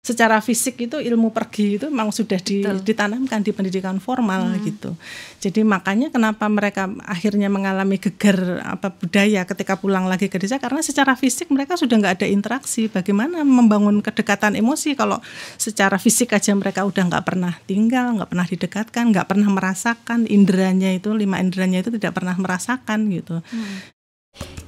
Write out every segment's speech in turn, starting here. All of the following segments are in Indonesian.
secara fisik itu ilmu pergi itu memang sudah ditanamkan di pendidikan formal gitu. Jadi makanya kenapa mereka akhirnya mengalami gegar budaya ketika pulang lagi ke desa, karena secara fisik mereka sudah nggak ada interaksi. Bagaimana membangun kedekatan emosi kalau secara fisik aja mereka udah nggak pernah tinggal, nggak pernah didekatkan, nggak pernah merasakan inderanya itu, 5 inderanya itu tidak pernah merasakan gitu.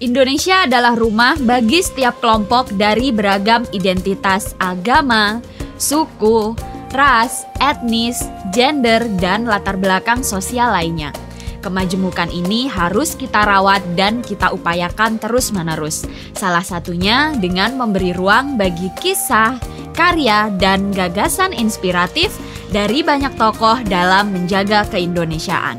Indonesia adalah rumah bagi setiap kelompok dari beragam identitas agama, suku, ras, etnis, gender, dan latar belakang sosial lainnya. Kemajemukan ini harus kita rawat dan kita upayakan terus-menerus. Salah satunya dengan memberi ruang bagi kisah, karya, dan gagasan inspiratif dari banyak tokoh dalam menjaga keindonesiaan.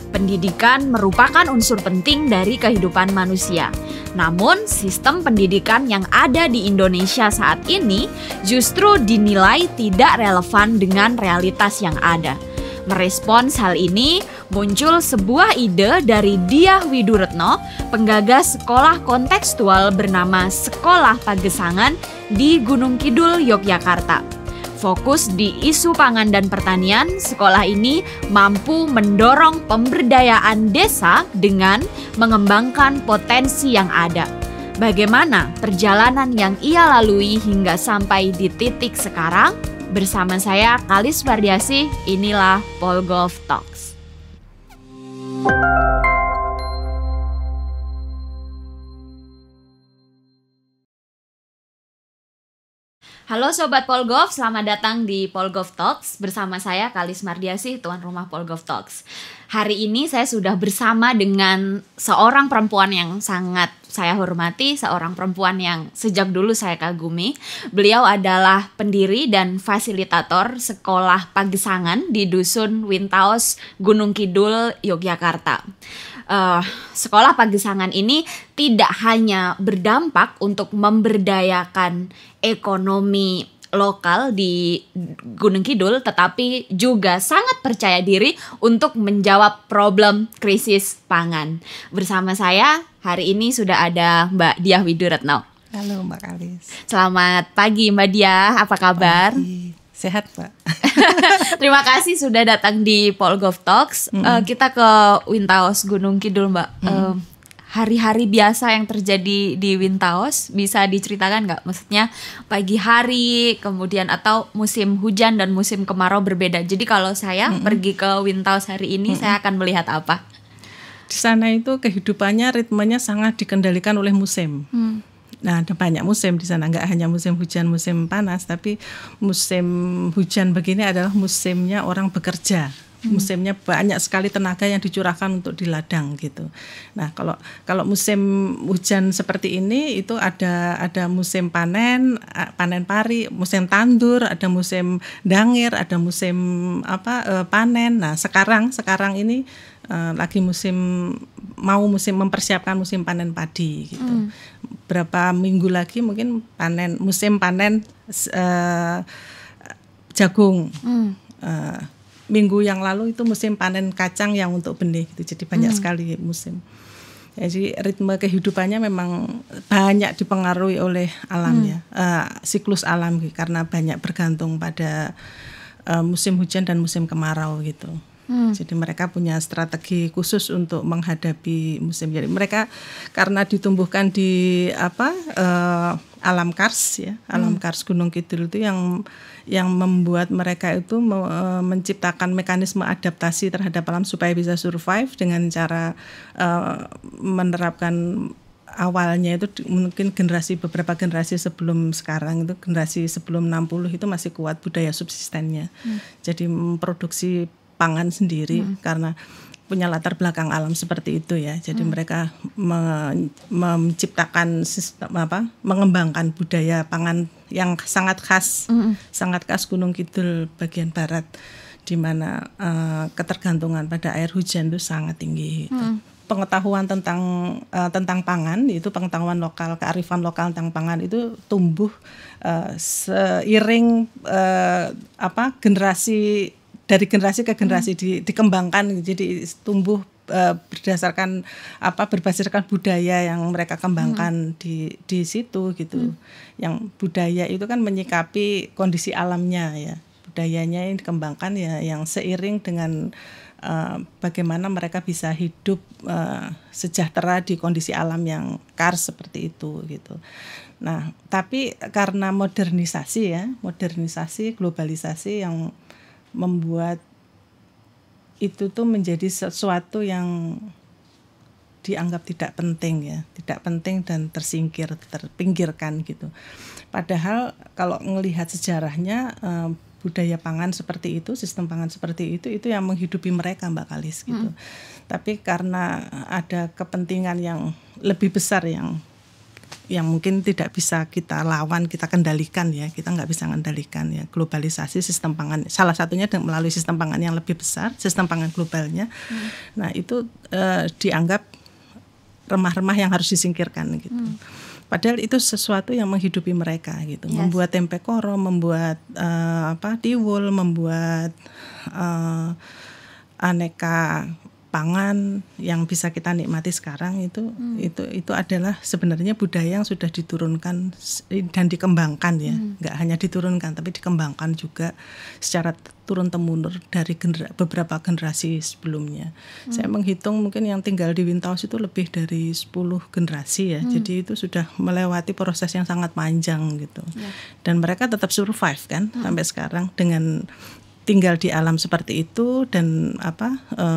Pendidikan merupakan unsur penting dari kehidupan manusia. Namun, sistem pendidikan yang ada di Indonesia saat ini justru dinilai tidak relevan dengan realitas yang ada. Merespons hal ini, muncul sebuah ide dari Diah Widuretno, penggagas sekolah kontekstual bernama Sekolah Pagesangan di Gunung Kidul, Yogyakarta. Fokus di isu pangan dan pertanian, sekolah ini mampu mendorong pemberdayaan desa dengan mengembangkan potensi yang ada. Bagaimana perjalanan yang ia lalui hingga sampai di titik sekarang? Bersama saya, Kalis Mardiasih, inilah Polgov Talks. Halo Sobat Polgov, selamat datang di Polgov Talks. Bersama saya Kalis Mardiasih, tuan rumah Polgov Talks. Hari ini saya sudah bersama dengan seorang perempuan yang sangat saya hormati, seorang perempuan yang sejak dulu saya kagumi. Beliau adalah pendiri dan fasilitator Sekolah Pagesangan di Dusun Wintaos, Gunung Kidul, Yogyakarta. Sekolah Pagesangan ini tidak hanya berdampak untuk memberdayakan ekonomi lokal di Gunung Kidul, tetapi juga sangat percaya diri untuk menjawab problem krisis pangan. Bersama saya hari ini sudah ada Mbak Diah Widuretno. Halo Mbak Kalis. Selamat pagi Mbak Diah, apa kabar? Pagi. Sehat Pak. Terima kasih sudah datang di Polgov Talks. Kita ke Wintaos Gunung Kidul Mbak. Hari-hari biasa yang terjadi di Wintaos bisa diceritakan nggak? Maksudnya pagi hari, kemudian atau musim hujan dan musim kemarau berbeda. Jadi kalau saya pergi ke Wintaos hari ini, saya akan melihat apa? Di sana itu kehidupannya, ritmenya sangat dikendalikan oleh musim. Nah, ada banyak musim di sana, nggak hanya musim hujan, musim panas, tapi musim hujan begini adalah musimnya orang bekerja. Musimnya banyak sekali tenaga yang dicurahkan untuk di ladang gitu. Nah, kalau musim hujan seperti ini itu ada musim panen pari, musim tandur, ada musim dangir, ada musim panen. Nah, sekarang ini lagi musim mempersiapkan musim panen padi gitu. Berapa minggu lagi mungkin musim panen jagung. Minggu yang lalu itu musim panen kacang yang untuk benih gitu. Jadi banyak sekali musim. Jadi ritme kehidupannya memang banyak dipengaruhi oleh alamnya, siklus alam gitu, karena banyak bergantung pada musim hujan dan musim kemarau gitu. Jadi mereka punya strategi khusus untuk menghadapi musim. Jadi mereka karena ditumbuhkan di alam kars ya, alam kars Gunung Kidul itu yang membuat mereka itu menciptakan mekanisme adaptasi terhadap alam supaya bisa survive dengan cara menerapkan awalnya itu mungkin beberapa generasi sebelum sekarang itu, generasi sebelum 60 itu masih kuat budaya subsistennya. Jadi memproduksi pangan sendiri karena punya latar belakang alam seperti itu ya. Jadi mereka menciptakan sistem mengembangkan budaya pangan yang sangat khas Gunung Kidul bagian barat, di mana ketergantungan pada air hujan itu sangat tinggi. Pengetahuan tentang pangan, itu pengetahuan lokal, kearifan lokal tentang pangan itu tumbuh seiring generasi dari generasi ke generasi dikembangkan, jadi tumbuh berdasarkan berbasiskan budaya yang mereka kembangkan di situ gitu. Yang budaya itu kan menyikapi kondisi alamnya ya. Budayanya yang dikembangkan ya yang seiring dengan bagaimana mereka bisa hidup sejahtera di kondisi alam yang kars seperti itu gitu. Nah, tapi karena modernisasi, globalisasi yang membuat itu tuh menjadi sesuatu yang dianggap tidak penting dan terpinggirkan gitu. Padahal kalau melihat sejarahnya budaya pangan seperti itu, sistem pangan seperti itu yang menghidupi mereka Mbak Kalis gitu. Tapi karena ada kepentingan yang lebih besar yang mungkin tidak bisa kita lawan, kita kendalikan ya, kita nggak bisa kendalikan ya globalisasi sistem pangan. Salah satunya melalui sistem pangan yang lebih besar, sistem pangan globalnya. Nah itu dianggap remah-remah yang harus disingkirkan gitu. Padahal itu sesuatu yang menghidupi mereka gitu, membuat tempe koro, membuat tiwul, membuat aneka pangan yang bisa kita nikmati sekarang itu adalah sebenarnya budaya yang sudah diturunkan dan dikembangkan ya, nggak hanya diturunkan tapi dikembangkan juga secara turun-temurun dari beberapa generasi sebelumnya. Saya menghitung mungkin yang tinggal di Wintaus itu lebih dari 10 generasi ya, jadi itu sudah melewati proses yang sangat panjang gitu. Dan mereka tetap survive kan sampai sekarang dengan tinggal di alam seperti itu dan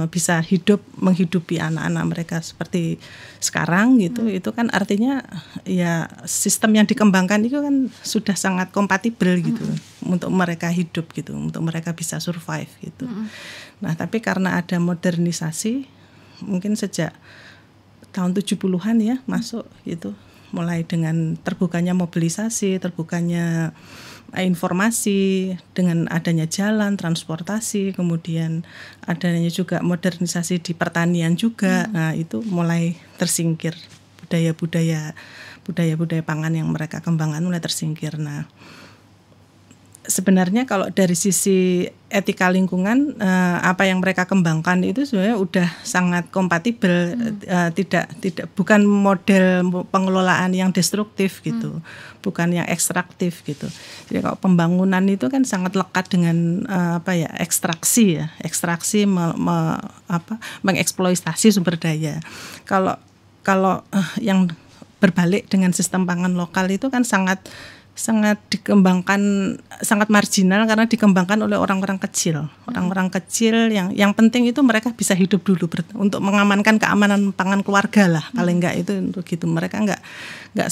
bisa menghidupi anak-anak mereka seperti sekarang gitu. Itu kan artinya ya sistem yang dikembangkan itu kan sudah sangat kompatibel gitu untuk mereka hidup gitu, untuk mereka bisa survive gitu. Nah, tapi karena ada modernisasi mungkin sejak tahun 70-an ya masuk gitu, mulai dengan terbukanya mobilisasi, terbukanya informasi, dengan adanya jalan, transportasi, kemudian adanya juga modernisasi di pertanian juga. Nah, itu mulai tersingkir budaya-budaya pangan yang mereka kembangkan mulai tersingkir. Nah, sebenarnya kalau dari sisi etika lingkungan apa yang mereka kembangkan itu sebenarnya udah sangat kompatibel, bukan model pengelolaan yang destruktif gitu, bukan yang ekstraktif gitu. Jadi kalau pembangunan itu kan sangat lekat dengan ekstraksi mengeksploitasi sumber daya. Kalau yang berbalik dengan sistem pangan lokal itu kan sangat dikembangkan, sangat marginal karena dikembangkan oleh orang-orang kecil yang penting itu mereka bisa hidup dulu untuk mengamankan keamanan pangan keluarga lah, paling enggak itu untuk gitu. Mereka enggak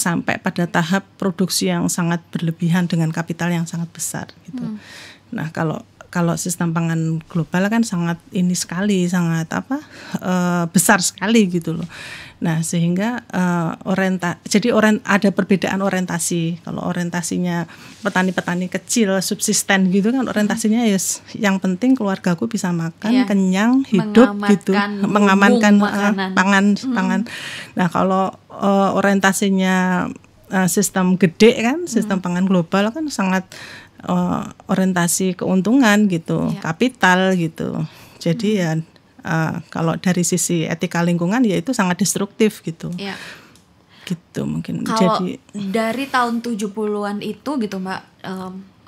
sampai pada tahap produksi yang sangat berlebihan dengan kapital yang sangat besar gitu. Nah, kalau sistem pangan global kan sangat besar sekali gitu loh. Nah, sehingga ada perbedaan orientasi. Kalau orientasinya petani-petani kecil subsisten gitu kan orentasinya yang penting keluargaku bisa makan, kenyang, hidup gitu, mengamankan pangan. Nah, kalau orientasinya sistem gede kan, sistem pangan global kan sangat orientasi keuntungan gitu, kapital gitu. Jadi ya kalau dari sisi etika lingkungan ya itu sangat destruktif gitu. Gitu mungkin. Kalau dari tahun 70-an itu gitu Mbak,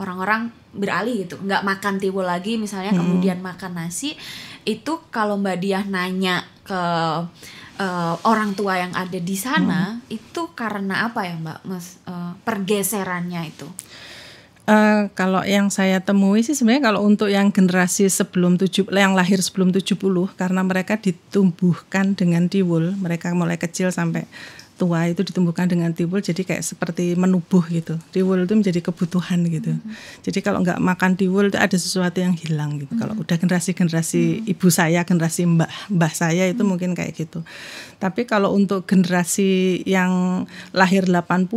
orang-orang beralih gitu, nggak makan tiwul lagi misalnya, kemudian makan nasi. Itu kalau Mbak Diah nanya ke orang tua yang ada di sana, itu karena apa ya Mbak, pergeserannya itu? Kalau yang saya temui sih sebenarnya kalau untuk yang generasi yang lahir sebelum 70, karena mereka ditumbuhkan dengan tiwul, mereka mulai kecil sampai tua itu ditumbuhkan dengan tiwul, jadi kayak seperti menubuh gitu. Tiwul itu menjadi kebutuhan gitu. Jadi kalau nggak makan tiwul itu ada sesuatu yang hilang gitu. Kalau udah generasi ibu saya, generasi mbah saya itu mungkin kayak gitu. Tapi kalau untuk generasi yang lahir 80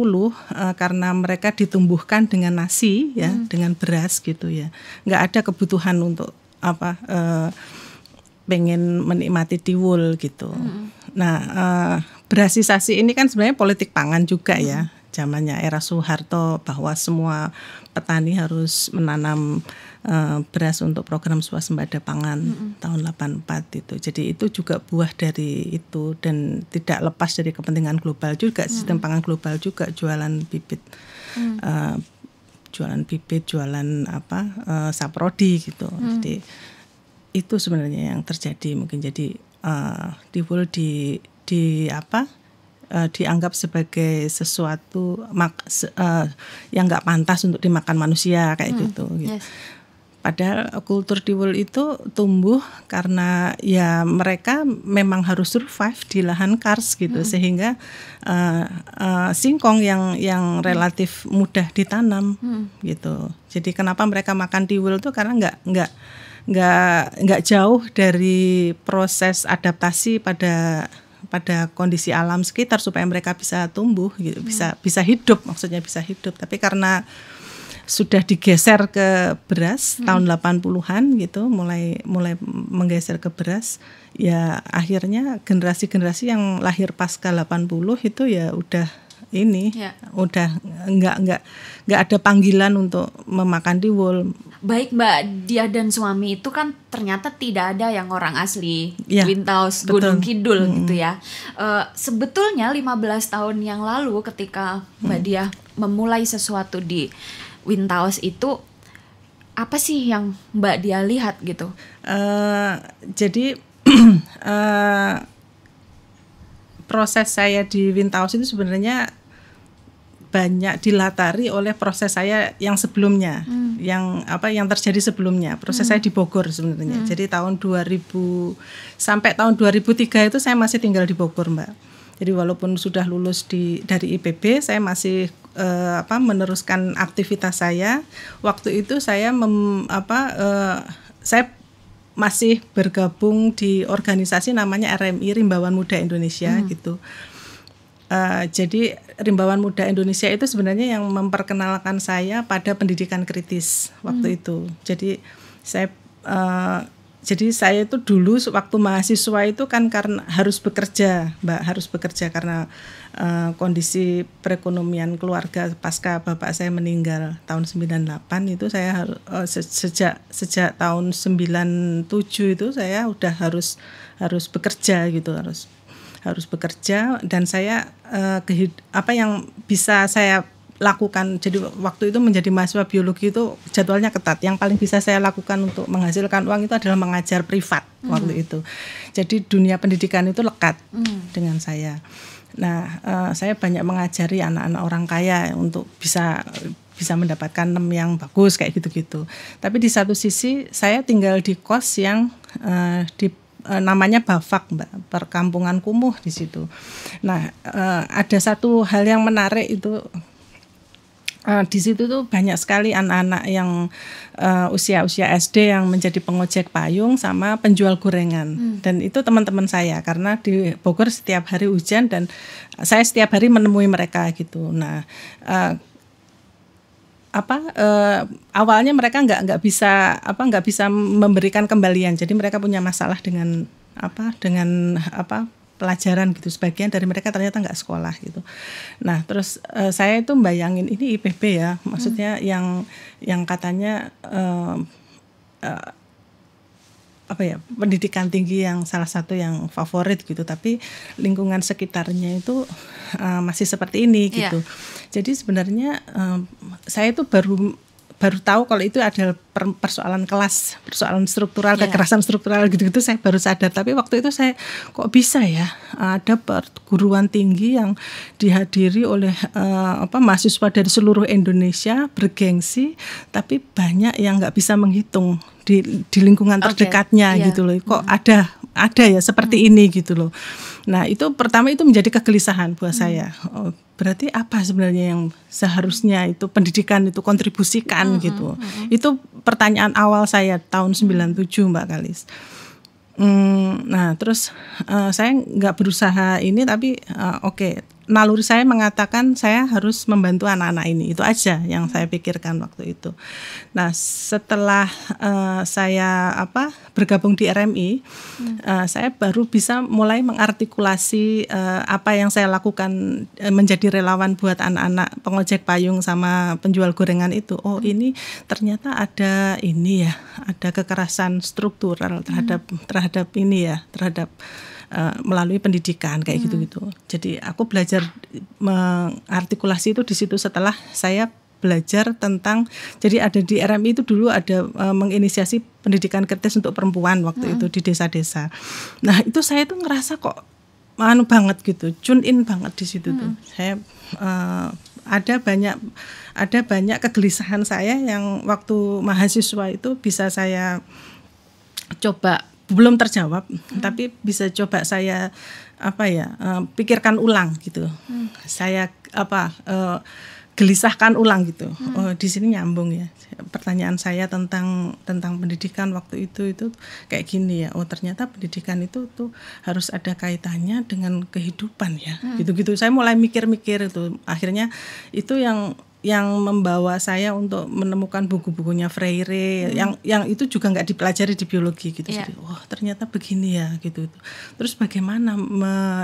karena mereka ditumbuhkan dengan nasi ya, dengan beras gitu ya. Nggak ada kebutuhan untuk pengen menikmati tiwul gitu. Nah, berasisasi ini kan sebenarnya politik pangan juga ya. Zamannya era Soeharto bahwa semua petani harus menanam beras untuk program swasembada pangan tahun 84 itu. Jadi itu juga buah dari itu, dan tidak lepas dari kepentingan global juga, sistem pangan global juga, jualan bibit, jualan saprodi gitu. Jadi itu sebenarnya yang terjadi. Mungkin jadi tiwul dianggap sebagai sesuatu yang nggak pantas untuk dimakan manusia kayak gitu. Yes. Padahal kultur tiwul itu tumbuh karena ya mereka memang harus survive di lahan kars gitu, sehingga singkong yang relatif mudah ditanam gitu. Jadi kenapa mereka makan tiwul itu karena nggak jauh dari proses adaptasi pada kondisi alam sekitar supaya mereka bisa tumbuh gitu, bisa hidup, maksudnya bisa hidup. Tapi karena sudah digeser ke beras tahun 80-an gitu, mulai menggeser ke beras, ya akhirnya generasi-generasi yang lahir pasca 80 itu ya udah udah nggak ada panggilan untuk memakan tiwul. Baik Mbak, Dia dan suami itu kan ternyata tidak ada yang orang asli Wintaus, Gunung Kidul gitu ya. Sebetulnya 15 tahun yang lalu ketika Mbak Dia memulai sesuatu di Wintaus itu, apa sih yang Mbak Dia lihat gitu? Jadi proses saya di Wintaus itu sebenarnya banyak dilatari oleh proses saya yang sebelumnya, yang terjadi sebelumnya. Proses saya di Bogor sebenarnya. Jadi tahun 2000 sampai tahun 2003 itu saya masih tinggal di Bogor, Mbak. Jadi walaupun sudah lulus dari IPB, saya masih meneruskan aktivitas saya. Waktu itu saya saya masih bergabung di organisasi namanya RMI, Rimbawan Muda Indonesia gitu. Jadi Rimbawan Muda Indonesia itu sebenarnya yang memperkenalkan saya pada pendidikan kritis waktu itu. Jadi saya itu dulu waktu mahasiswa itu kan karena harus bekerja, Mbak, karena kondisi perekonomian keluarga pasca bapak saya meninggal tahun 98 itu saya sejak tahun 97 itu saya udah harus bekerja gitu, harus bekerja, dan saya apa yang bisa saya lakukan. Jadi waktu itu menjadi mahasiswa biologi itu jadwalnya ketat. Yang paling bisa saya lakukan untuk menghasilkan uang itu adalah mengajar privat waktu itu. Jadi dunia pendidikan itu lekat dengan saya. Nah, saya banyak mengajari anak-anak orang kaya untuk bisa mendapatkan NEM yang bagus kayak gitu-gitu. Tapi di satu sisi saya tinggal di kos yang namanya Bafak, Mbak, perkampungan kumuh di situ. Nah, ada satu hal yang menarik itu. Di situ tuh banyak sekali anak-anak yang usia SD yang menjadi pengojek payung sama penjual gorengan. Dan itu teman-teman saya, karena di Bogor setiap hari hujan dan saya setiap hari menemui mereka gitu. Nah, awalnya mereka nggak bisa memberikan kembalian. Jadi mereka punya masalah dengan pelajaran gitu. Sebagian dari mereka ternyata nggak sekolah gitu. Nah, terus saya itu bayangin ini IPB ya, maksudnya yang katanya pendidikan tinggi yang salah satu yang favorit gitu, tapi lingkungan sekitarnya itu masih seperti ini gitu. Jadi sebenarnya saya itu baru tahu kalau itu adalah persoalan kelas, persoalan struktural, kekerasan struktural gitu-gitu, saya baru sadar. Tapi waktu itu saya kok bisa ya ada perguruan tinggi yang dihadiri oleh mahasiswa dari seluruh Indonesia, bergengsi, tapi banyak yang nggak bisa menghitung di lingkungan terdekatnya gitu loh. Kok ada ya seperti ini gitu loh. Nah, itu pertama itu menjadi kegelisahan buat saya. Berarti apa sebenarnya yang seharusnya itu pendidikan itu kontribusikan gitu. Itu pertanyaan awal saya tahun 97, Mbak Kalis. Nah, terus saya nggak berusaha ini, tapi naluri saya mengatakan saya harus membantu anak-anak ini. Itu aja yang saya pikirkan waktu itu. Nah, setelah saya bergabung di RMI, saya baru bisa mulai mengartikulasi apa yang saya lakukan menjadi relawan buat anak-anak pengojek payung sama penjual gorengan itu. Oh, ini ternyata ada ini ya, ada kekerasan struktural terhadap ini ya, terhadap melalui pendidikan kayak gitu-gitu. Jadi aku belajar mengartikulasi itu di situ setelah saya belajar tentang, jadi ada di RMI itu dulu ada menginisiasi pendidikan kritis untuk perempuan waktu itu di desa-desa. Nah, itu saya tuh ngerasa kok banget gitu, tune in banget di situ tuh. Saya ada banyak kegelisahan saya yang waktu mahasiswa itu bisa saya coba, belum terjawab, tapi bisa coba saya pikirkan ulang gitu. Saya gelisahkan ulang gitu. Oh, di sini nyambung ya. Pertanyaan saya tentang pendidikan waktu itu kayak gini ya. Oh, ternyata pendidikan itu tuh harus ada kaitannya dengan kehidupan ya. Gitu-gitu. Saya mulai mikir-mikir itu. Akhirnya itu yang membawa saya untuk menemukan buku-bukunya Freire yang itu juga nggak dipelajari di biologi gitu. Jadi, ternyata begini ya gitu. Terus bagaimana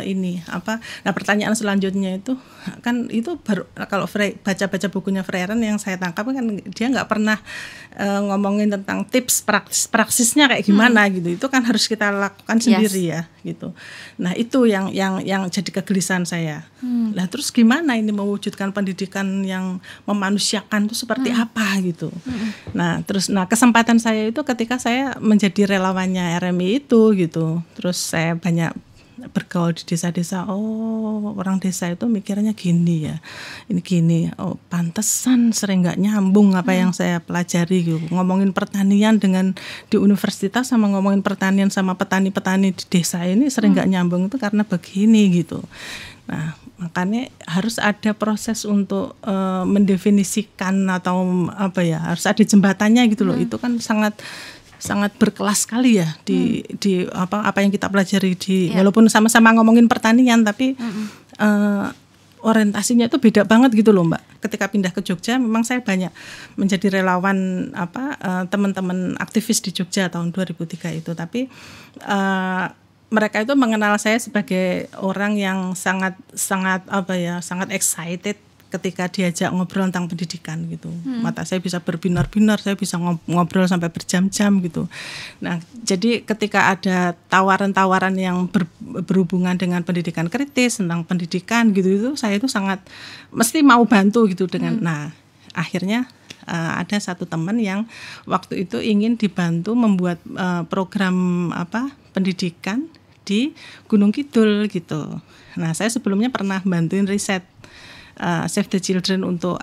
Nah, pertanyaan selanjutnya itu kan itu baru kalau baca bukunya Freire yang saya tangkap kan dia nggak pernah ngomongin tentang tips praksisnya kayak gimana gitu. Itu kan harus kita lakukan sendiri ya gitu. Nah, itu yang jadi kegelisahan saya. Lah terus gimana ini mewujudkan pendidikan yang memanusiakan itu seperti apa gitu. Nah, kesempatan saya itu ketika saya menjadi relawannya RMI itu gitu. Terus saya banyak bergaul di desa-desa. Oh, orang desa itu mikirnya gini ya. Ini gini. Oh, pantesan sering nggak nyambung apa yang saya pelajari gitu. Ngomongin pertanian di universitas sama ngomongin pertanian sama petani-petani di desa ini sering nggak nyambung itu karena begini gitu. Nah, makanya harus ada proses untuk mendefinisikan atau harus ada jembatannya gitu loh. Itu kan sangat berkelas sekali ya di apa yang kita pelajari walaupun sama-sama ngomongin pertanian tapi orientasinya itu beda banget gitu loh Mbak. Ketika pindah ke Jogja memang saya banyak menjadi relawan teman-teman aktivis di Jogja tahun 2003 itu, tapi mereka itu mengenal saya sebagai orang yang sangat excited ketika diajak ngobrol tentang pendidikan gitu. Mata saya bisa berbinar-binar, saya bisa ngobrol sampai berjam-jam gitu. Nah, jadi ketika ada tawaran-tawaran yang berhubungan dengan pendidikan kritis, tentang pendidikan gitu itu saya itu sangat mesti mau bantu gitu dengan. Nah, akhirnya ada satu teman yang waktu itu ingin dibantu membuat program pendidikan di Gunung Kidul gitu. Nah, saya sebelumnya pernah bantuin riset Save the Children untuk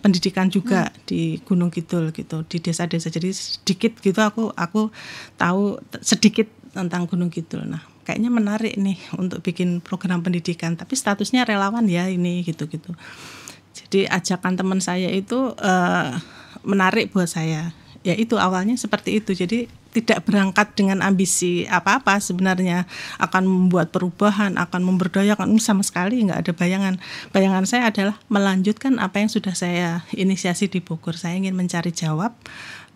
pendidikan juga di Gunung Kidul gitu, di desa-desa. Jadi sedikit gitu aku tahu sedikit tentang Gunung Kidul. Nah, kayaknya menarik nih untuk bikin program pendidikan, tapi statusnya relawan ya ini gitu-gitu. Jadi ajakan teman saya itu menarik buat saya. Ya itu awalnya seperti itu. Jadi tidak berangkat dengan ambisi apa-apa sebenarnya akan membuat perubahan, akan memberdayakan, sama sekali nggak ada bayangan. Bayangan saya adalah melanjutkan apa yang sudah saya inisiasi di Bogor. Saya ingin mencari jawab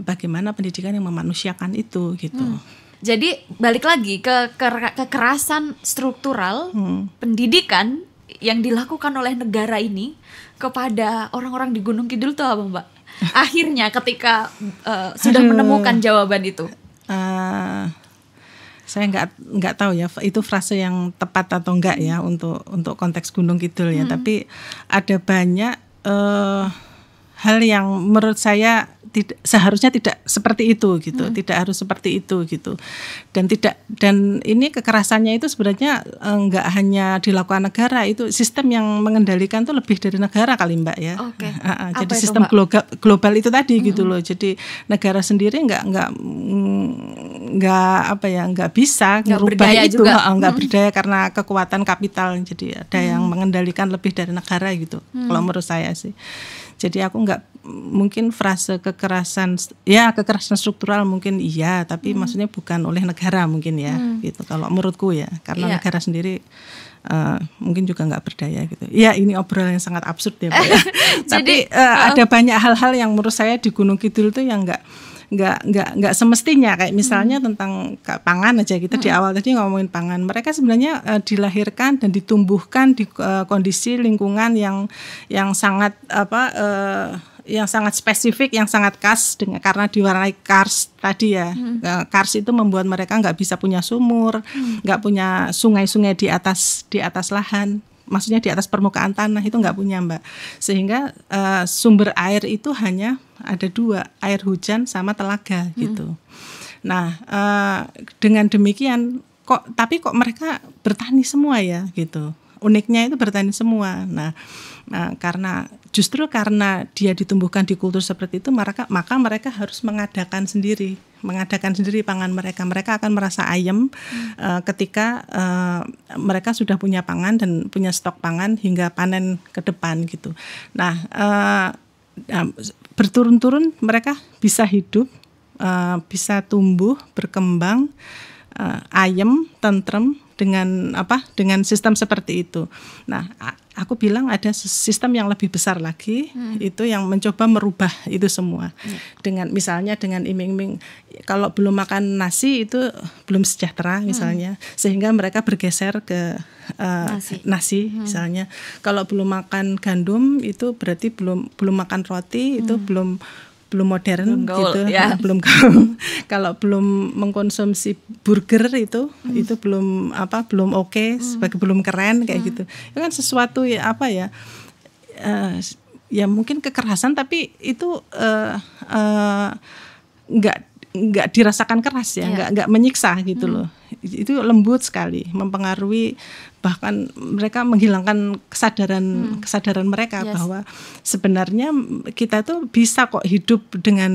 bagaimana pendidikan yang memanusiakan itu gitu. Jadi balik lagi ke kekerasan struktural pendidikan yang dilakukan oleh negara ini kepada orang-orang di Gunung Kidul itu apa Mbak? Akhirnya ketika sudah menemukan jawaban itu. Saya nggak tahu ya itu frase yang tepat atau enggak ya untuk konteks Gunung Kidul ya. Tapi ada banyak hal yang menurut saya seharusnya tidak seperti itu gitu, tidak harus seperti itu gitu, dan ini kekerasannya itu sebenarnya nggak hanya dilakukan negara, itu sistem yang mengendalikan tuh lebih dari negara kali Mbak ya. Jadi sistem global itu tadi gitu loh. Jadi negara sendiri nggak bisa merubah itu, nggak berdaya karena kekuatan kapital. Jadi ada yang mengendalikan lebih dari negara gitu. Kalau menurut saya sih. Jadi aku mungkin frase kekerasan struktural mungkin iya, tapi maksudnya bukan oleh negara mungkin ya gitu kalau menurutku ya, karena negara sendiri mungkin juga nggak berdaya gitu. Ya ini obrolan yang sangat absurd ya, Pak. Ya. Tapi ada banyak hal-hal yang menurut saya di Gunung Kidul itu yang nggak semestinya, kayak misalnya tentang pangan aja kita di awal tadi ngomongin pangan. Mereka sebenarnya dilahirkan dan ditumbuhkan di kondisi lingkungan yang sangat yang sangat spesifik, yang sangat khas karena diwarnai kars tadi ya. Kars itu membuat mereka nggak bisa punya sumur, nggak punya sungai-sungai di atas lahan. Maksudnya di atas permukaan tanah itu nggak punya, Mbak. Sehingga sumber air itu hanya ada 2, air hujan sama telaga gitu. Nah dengan demikian tapi kok mereka bertani semua ya gitu. Uniknya itu bertani semua. Nah karena dia ditumbuhkan di kultur seperti itu, maka mereka harus mengadakan sendiri pangan mereka. Mereka akan merasa ayem ketika mereka sudah punya pangan dan punya stok pangan hingga panen ke depan gitu. Nah berturun-turun mereka bisa hidup, bisa tumbuh, berkembang, ayem, tentrem dengan sistem seperti itu. Nah, aku bilang ada sistem yang lebih besar lagi, itu yang mencoba merubah itu semua. Dengan iming-iming kalau belum makan nasi itu belum sejahtera misalnya, sehingga mereka bergeser ke nasi misalnya. Kalau belum makan gandum itu berarti belum makan roti, itu belum modern gitu, belum gaul. Kalau belum mengkonsumsi burger itu belum oke, sebagai belum keren kayak gitu. Itu kan sesuatu ya mungkin kekerasan, tapi itu nggak dirasakan keras ya, nggak menyiksa gitu loh. Itu lembut sekali, mempengaruhi, bahkan mereka menghilangkan kesadaran mereka bahwa sebenarnya kita tuh bisa kok hidup dengan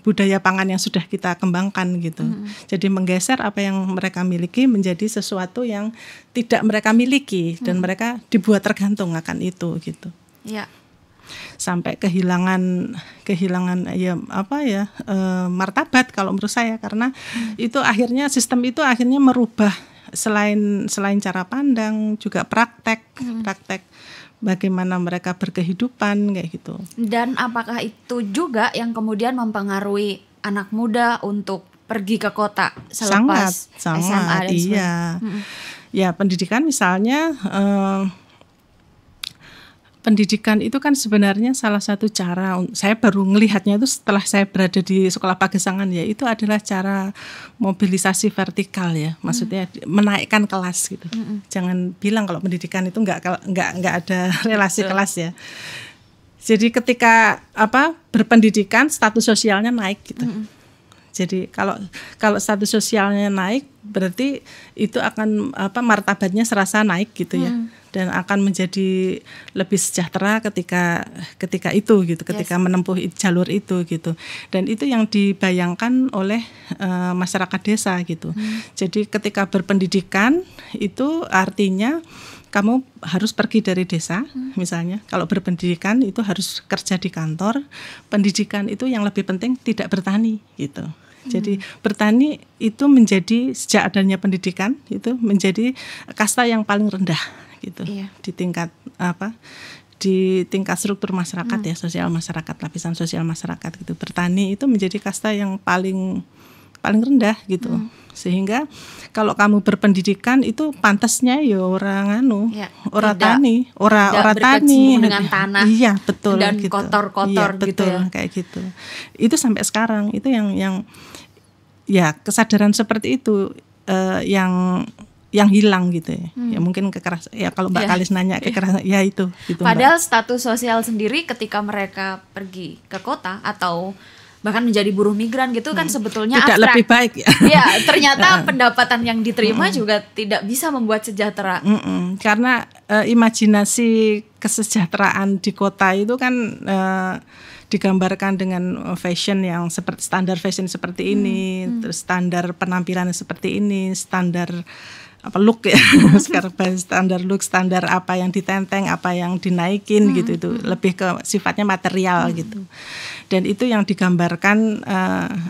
budaya pangan yang sudah kita kembangkan gitu. Jadi menggeser apa yang mereka miliki menjadi sesuatu yang tidak mereka miliki, dan mereka dibuat tergantung akan itu gitu. Ya. Sampai kehilangan martabat kalau menurut saya, karena itu sistem itu akhirnya merubah selain cara pandang juga praktek bagaimana mereka berkehidupan kayak gitu. Dan apakah itu juga yang kemudian mempengaruhi anak muda untuk pergi ke kota selepas sangat, iya. Ya, pendidikan misalnya, pendidikan itu kan sebenarnya salah satu cara, saya baru melihatnya itu setelah saya berada di Sekolah Pagesangan ya, itu adalah cara mobilisasi vertikal ya, maksudnya menaikkan kelas gitu. Jangan bilang kalau pendidikan itu nggak ada relasi kelas ya. Jadi ketika berpendidikan, status sosialnya naik gitu. Jadi kalau status sosialnya naik, berarti itu akan martabatnya serasa naik gitu ya. Dan akan menjadi lebih sejahtera ketika itu gitu, ketika menempuh jalur itu gitu. Dan itu yang dibayangkan oleh masyarakat desa gitu. Jadi ketika berpendidikan itu artinya kamu harus pergi dari desa misalnya. Kalau berpendidikan itu harus kerja di kantor. Pendidikan itu yang lebih penting tidak bertani gitu. Jadi bertani itu menjadi, sejak adanya pendidikan itu menjadi kasta yang paling rendah gitu. Di tingkat struktur masyarakat ya, sosial masyarakat, lapisan sosial masyarakat gitu. Bertani itu menjadi kasta yang paling rendah gitu. Sehingga kalau kamu berpendidikan itu pantasnya ya orang tani dengan tanah. Iya, betul dan gitu. Kotor-kotor iya, gitu betul, ya. Kayak gitu. Itu sampai sekarang itu yang ya kesadaran seperti itu yang hilang gitu ya. Ya mungkin kekerasan ya, kalau Mbak Kalis nanya kekerasan ya itu gitu. Padahal Mbak, status sosial sendiri ketika mereka pergi ke kota atau bahkan menjadi buruh migran gitu kan sebetulnya tidak abstrak. Lebih baik ya. Ya, ternyata pendapatan yang diterima juga tidak bisa membuat sejahtera. Karena imajinasi kesejahteraan di kota itu kan digambarkan dengan fashion yang standar fashion seperti ini, terus standar penampilan seperti ini, standar look ya. Sekarang standar look, standar apa yang ditenteng, apa yang dinaikin gitu, itu lebih ke sifatnya material gitu. Dan itu yang digambarkan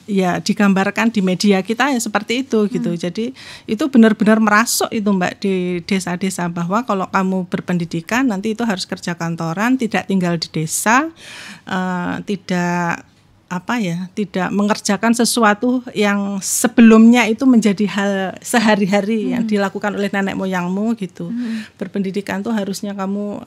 ya digambarkan di media kita ya seperti itu gitu. Jadi itu benar-benar merasuk itu Mbak di desa-desa, bahwa kalau kamu berpendidikan nanti itu harus kerja kantoran, tidak tinggal di desa, tidak mengerjakan sesuatu yang sebelumnya itu menjadi hal sehari-hari yang dilakukan oleh nenek moyangmu gitu. Berpendidikan tuh harusnya kamu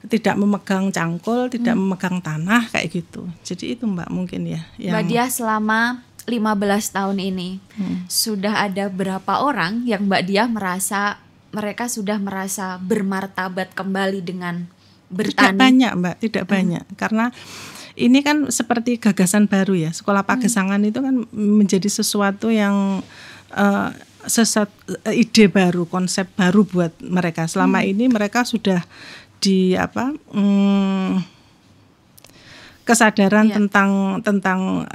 tidak memegang cangkul, tidak memegang tanah kayak gitu. Jadi itu Mbak mungkin ya. Mbak Diah selama 15 tahun ini sudah ada berapa orang yang Mbak Diah merasa mereka sudah merasa bermartabat kembali dengan bertani? Tidak banyak Mbak, tidak banyak. Karena ini kan seperti gagasan baru ya. Sekolah Pagesangan itu kan menjadi sesuatu yang ide baru, konsep baru buat mereka. Selama ini mereka sudah kesadaran tentang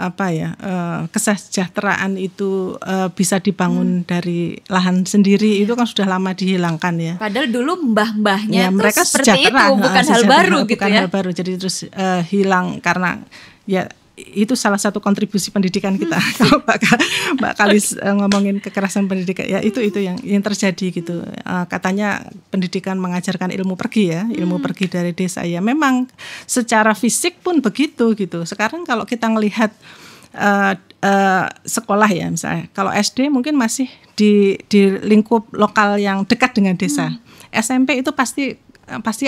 kesejahteraan itu bisa dibangun dari lahan sendiri itu kan sudah lama dihilangkan ya. Padahal dulu mbah-mbahnya mereka seperti itu, bukan hal baru gitu ya. Bukan hal baru, jadi terus hilang karena ya itu salah satu kontribusi pendidikan kita. Kalau Mbak Kalis ngomongin kekerasan pendidikan, ya itu yang terjadi gitu. Katanya pendidikan mengajarkan ilmu pergi ya, ilmu pergi dari desa ya. Memang secara fisik pun begitu gitu. Sekarang kalau kita ngelihat sekolah ya, misalnya kalau SD mungkin masih di lingkup lokal yang dekat dengan desa. SMP itu pasti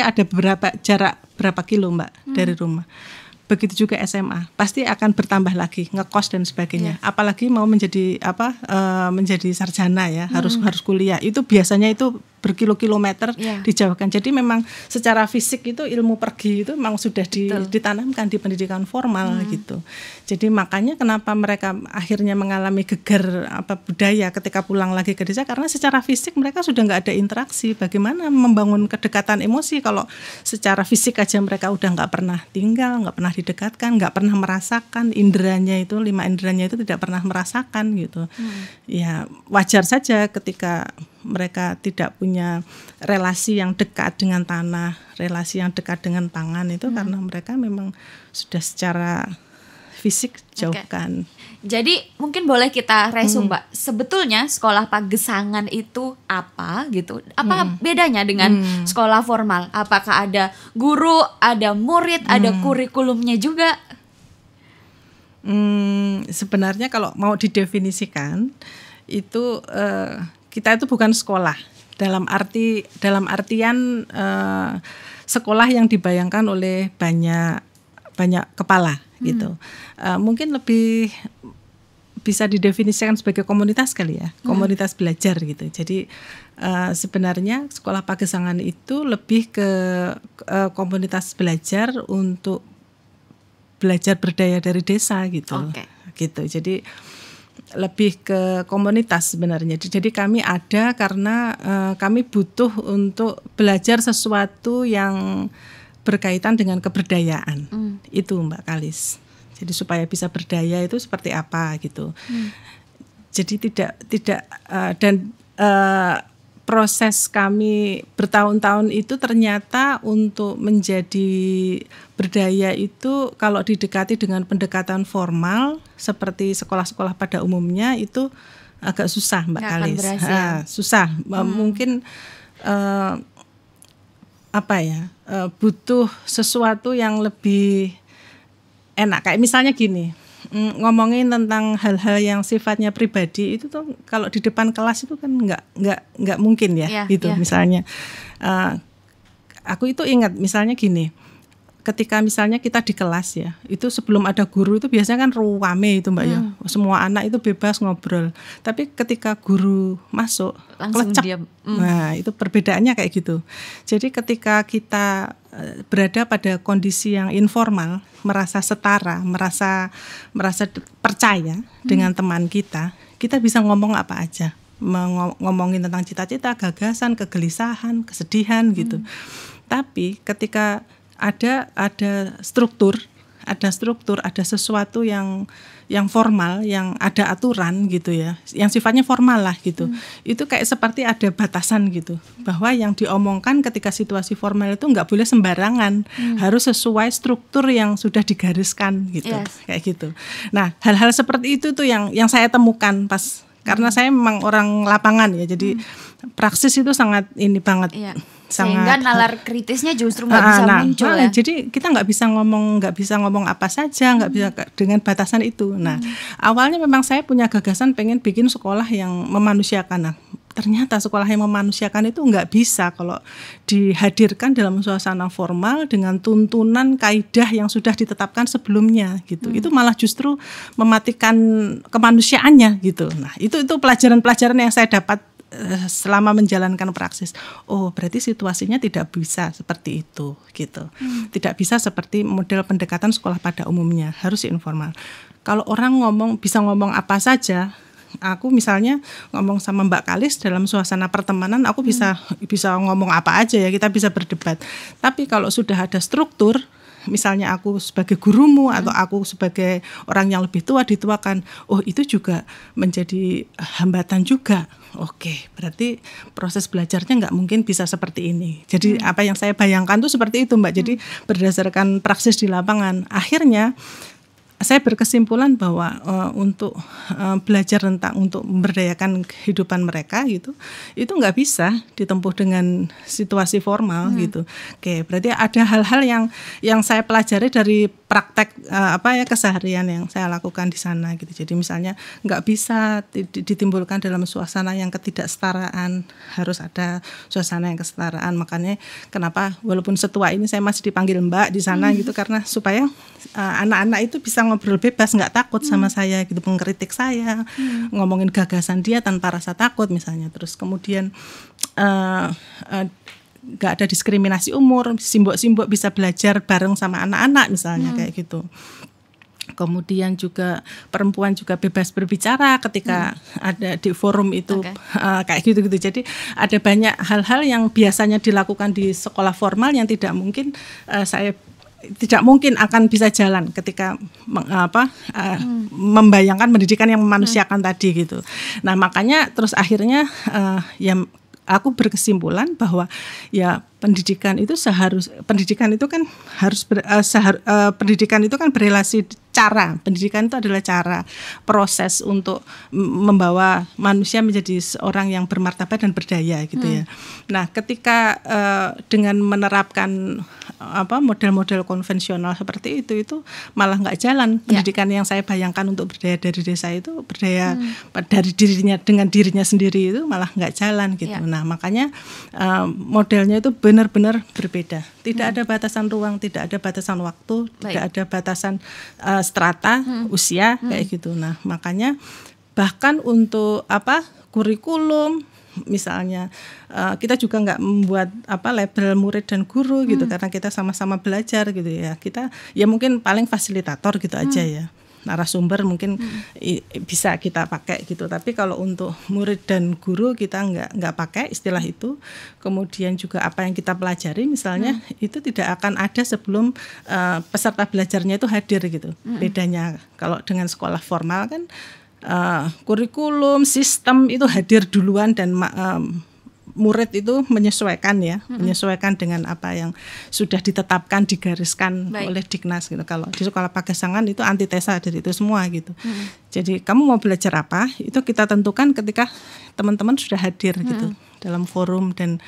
ada jarak berapa kilo Mbak dari rumah. Begitu juga SMA, pasti akan bertambah lagi ngekos dan sebagainya. Apalagi mau menjadi menjadi sarjana ya, harus kuliah. Itu biasanya itu berkilo-kilometer dijauhkan. Jadi memang secara fisik itu ilmu pergi itu memang sudah ditanamkan di pendidikan formal gitu. Jadi makanya kenapa mereka akhirnya mengalami gegar budaya ketika pulang lagi ke desa, karena secara fisik mereka sudah nggak ada interaksi. Bagaimana membangun kedekatan emosi kalau secara fisik aja mereka udah nggak pernah tinggal, nggak pernah didekatkan, nggak pernah merasakan, inderanya itu 5 inderanya itu tidak pernah merasakan gitu. Ya wajar saja ketika mereka tidak punya relasi yang dekat dengan tanah, relasi yang dekat dengan pangan itu karena mereka memang sudah secara fisik jauhkan. Jadi mungkin boleh kita resume Mbak, sebetulnya sekolah Pagesangan itu apa gitu? Apa bedanya dengan sekolah formal? Apakah ada guru, ada murid, ada kurikulumnya juga? Sebenarnya kalau mau didefinisikan itu kita itu bukan sekolah dalam artian sekolah yang dibayangkan oleh banyak kepala gitu. Mungkin lebih bisa didefinisikan sebagai komunitas kali ya, komunitas belajar gitu. Jadi sebenarnya sekolah Pagesangan itu lebih ke komunitas belajar untuk belajar berdaya dari desa gitu. Gitu. Jadi lebih ke komunitas sebenarnya. Jadi kami ada karena kami butuh untuk belajar sesuatu yang berkaitan dengan keberdayaan. Itu Mbak Kalis. Jadi supaya bisa berdaya itu seperti apa gitu. Jadi tidak dan proses kami bertahun-tahun itu ternyata untuk menjadi berdaya itu kalau didekati dengan pendekatan formal seperti sekolah-sekolah pada umumnya itu agak susah Mbak Kalis. Susah. Mungkin butuh sesuatu yang lebih enak. Kayak misalnya gini, ngomongin tentang hal-hal yang sifatnya pribadi itu tuh kalau di depan kelas itu kan nggak mungkin ya gitu. Misalnya aku itu ingat misalnya gini, ketika misalnya kita di kelas ya, itu sebelum ada guru itu biasanya kan rame itu Mbak ya, semua anak itu bebas ngobrol. Tapi ketika guru masuk langsung diam. Nah itu perbedaannya kayak gitu. Jadi ketika kita berada pada kondisi yang informal, merasa setara, merasa percaya dengan teman kita bisa ngomong apa aja, ngomongin tentang cita-cita, gagasan, kegelisahan, kesedihan gitu. Tapi ketika ada struktur, ada struktur, ada sesuatu yang formal, yang ada aturan gitu ya, yang sifatnya formal lah gitu. Itu kayak seperti ada batasan gitu, bahwa yang diomongkan ketika situasi formal itu nggak boleh sembarangan, harus sesuai struktur yang sudah digariskan gitu, kayak gitu. Nah, hal-hal seperti itu tuh yang saya temukan pas, karena saya memang orang lapangan ya, jadi praksis itu sangat ini banget. Sehingga nalar kritisnya justru nggak bisa muncul ya. Jadi kita nggak bisa ngomong apa saja, nggak bisa dengan batasan itu. Nah, awalnya memang saya punya gagasan pengen bikin sekolah yang memanusiakan. Nah, ternyata sekolah yang memanusiakan itu nggak bisa kalau dihadirkan dalam suasana formal dengan tuntunan kaidah yang sudah ditetapkan sebelumnya gitu. Itu malah justru mematikan kemanusiaannya gitu. Nah, itu pelajaran-pelajaran yang saya dapat selama menjalankan praksis. Oh, berarti situasinya tidak bisa seperti itu gitu. Tidak bisa seperti model pendekatan sekolah pada umumnya, harus informal. Kalau orang bisa ngomong apa saja, aku misalnya ngomong sama Mbak Kalis dalam suasana pertemanan, aku bisa ngomong apa aja ya, kita bisa berdebat. Tapi kalau sudah ada struktur, misalnya aku sebagai gurumu atau aku sebagai orang yang lebih tua dituakan, oh itu juga menjadi hambatan juga. Oke, berarti proses belajarnya nggak mungkin bisa seperti ini. Jadi apa yang saya bayangkan tuh seperti itu, Mbak. Jadi berdasarkan praksis di lapangan, akhirnya saya berkesimpulan bahwa untuk belajar untuk memberdayakan kehidupan mereka gitu, itu nggak bisa ditempuh dengan situasi formal gitu. Oke, berarti ada hal-hal yang saya pelajari dari praktek keseharian yang saya lakukan di sana gitu. Jadi misalnya nggak bisa ditimbulkan dalam suasana yang ketidaksetaraan, harus ada suasana yang kesetaraan. Makanya kenapa walaupun setua ini saya masih dipanggil Mbak di sana gitu, karena supaya anak-anak itu bisa ngobrol bebas, nggak takut sama saya gitu, mengkritik saya, ngomongin gagasan dia tanpa rasa takut misalnya. Terus kemudian nggak ada diskriminasi umur, simbok-simbok bisa belajar bareng sama anak-anak misalnya kayak gitu. Kemudian juga perempuan juga bebas berbicara ketika ada di forum itu, kayak gitu-gitu. Jadi ada banyak hal-hal yang biasanya dilakukan di sekolah formal yang tidak mungkin akan bisa jalan ketika membayangkan pendidikan yang memanusiakan tadi gitu. Nah, makanya terus akhirnya aku berkesimpulan bahwa ya pendidikan itu kan berelasi cara. Pendidikan itu adalah cara, proses untuk membawa manusia menjadi seorang yang bermartabat dan berdaya gitu ya. Nah, ketika dengan menerapkan model-model konvensional seperti itu malah nggak jalan. Pendidikan yang saya bayangkan untuk berdaya dari desa itu, berdaya dari dirinya dengan dirinya sendiri itu malah nggak jalan gitu. Nah, makanya modelnya itu benar-benar berbeda. Tidak ada batasan ruang, tidak ada batasan waktu, tidak ada batasan strata usia kayak gitu. Nah, makanya bahkan untuk kurikulum misalnya kita juga nggak membuat label murid dan guru gitu, karena kita sama-sama belajar gitu ya. Kita ya mungkin paling fasilitator gitu aja ya. Narasumber mungkin bisa kita pakai gitu, tapi kalau untuk murid dan guru kita nggak pakai istilah itu. Kemudian juga apa yang kita pelajari misalnya itu tidak akan ada sebelum peserta belajarnya itu hadir gitu. Bedanya kalau dengan sekolah formal kan kurikulum, sistem itu hadir duluan dan murid itu menyesuaikan dengan apa yang sudah ditetapkan, digariskan oleh Diknas gitu. Kalau di sekolah Pagesangan itu antitesa dari itu semua gitu. Jadi kamu mau belajar apa, itu kita tentukan ketika teman-teman sudah hadir gitu dalam forum, dan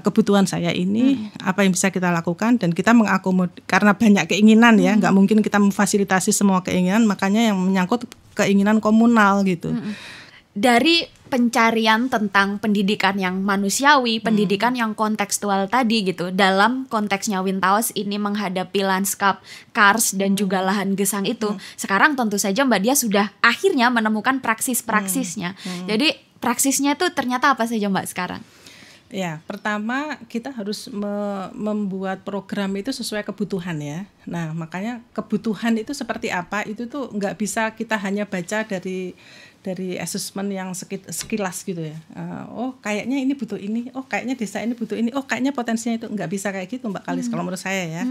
kebutuhan saya ini apa yang bisa kita lakukan, dan kita mengakomodir karena banyak keinginan ya, nggak mungkin kita memfasilitasi semua keinginan, makanya yang menyangkut keinginan komunal gitu. Dari pencarian tentang pendidikan yang manusiawi, pendidikan yang kontekstual tadi gitu, dalam konteksnya Wintaos ini menghadapi lanskap kars dan juga lahan gesang itu, sekarang tentu saja Mbak Dia sudah akhirnya menemukan praksis-praksisnya. Jadi praksisnya itu ternyata apa saja Mbak sekarang? Ya, pertama kita harus membuat program itu sesuai kebutuhan ya. Nah, makanya kebutuhan itu seperti apa itu tuh nggak bisa kita hanya baca dari dari assessment yang sekilas gitu ya. Oh kayaknya ini butuh ini, oh kayaknya desa ini butuh ini, oh kayaknya potensinya itu. Nggak bisa kayak gitu Mbak Kalis kalau menurut saya ya.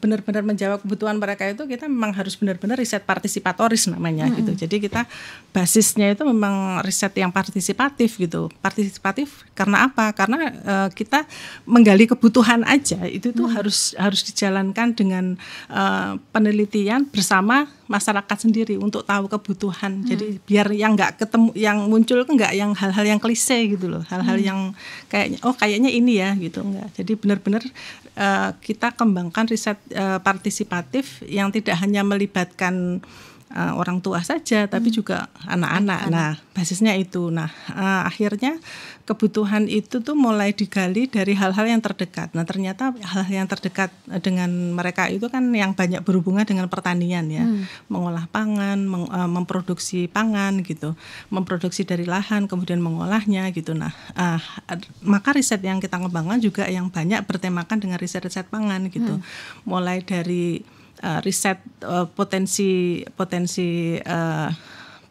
Benar-benar menjawab kebutuhan mereka itu kita memang harus benar-benar riset partisipatoris namanya gitu. Jadi kita basisnya itu memang riset yang partisipatif gitu. Partisipatif karena apa? Karena kita menggali kebutuhan aja itu tuh harus dijalankan dengan penelitian bersama masyarakat sendiri untuk tahu kebutuhan. Jadi biar yang nggak ketemu, yang muncul kan nggak yang hal-hal yang klise gitu loh, hal-hal yang kayaknya oh kayaknya ini ya gitu, enggak. Jadi benar-benar kita kembangkan riset partisipatif yang tidak hanya melibatkan orang tua saja, tapi juga anak-anak. Nah, basisnya itu. Nah, akhirnya kebutuhan itu tuh mulai digali dari hal-hal yang terdekat. Nah, ternyata hal-hal yang terdekat dengan mereka itu kan yang banyak berhubungan dengan pertanian ya, mengolah pangan, memproduksi pangan gitu, memproduksi dari lahan, kemudian mengolahnya gitu. Nah, maka riset yang kita kembangkan juga yang banyak bertemakan dengan riset-riset pangan gitu, mulai dari riset potensi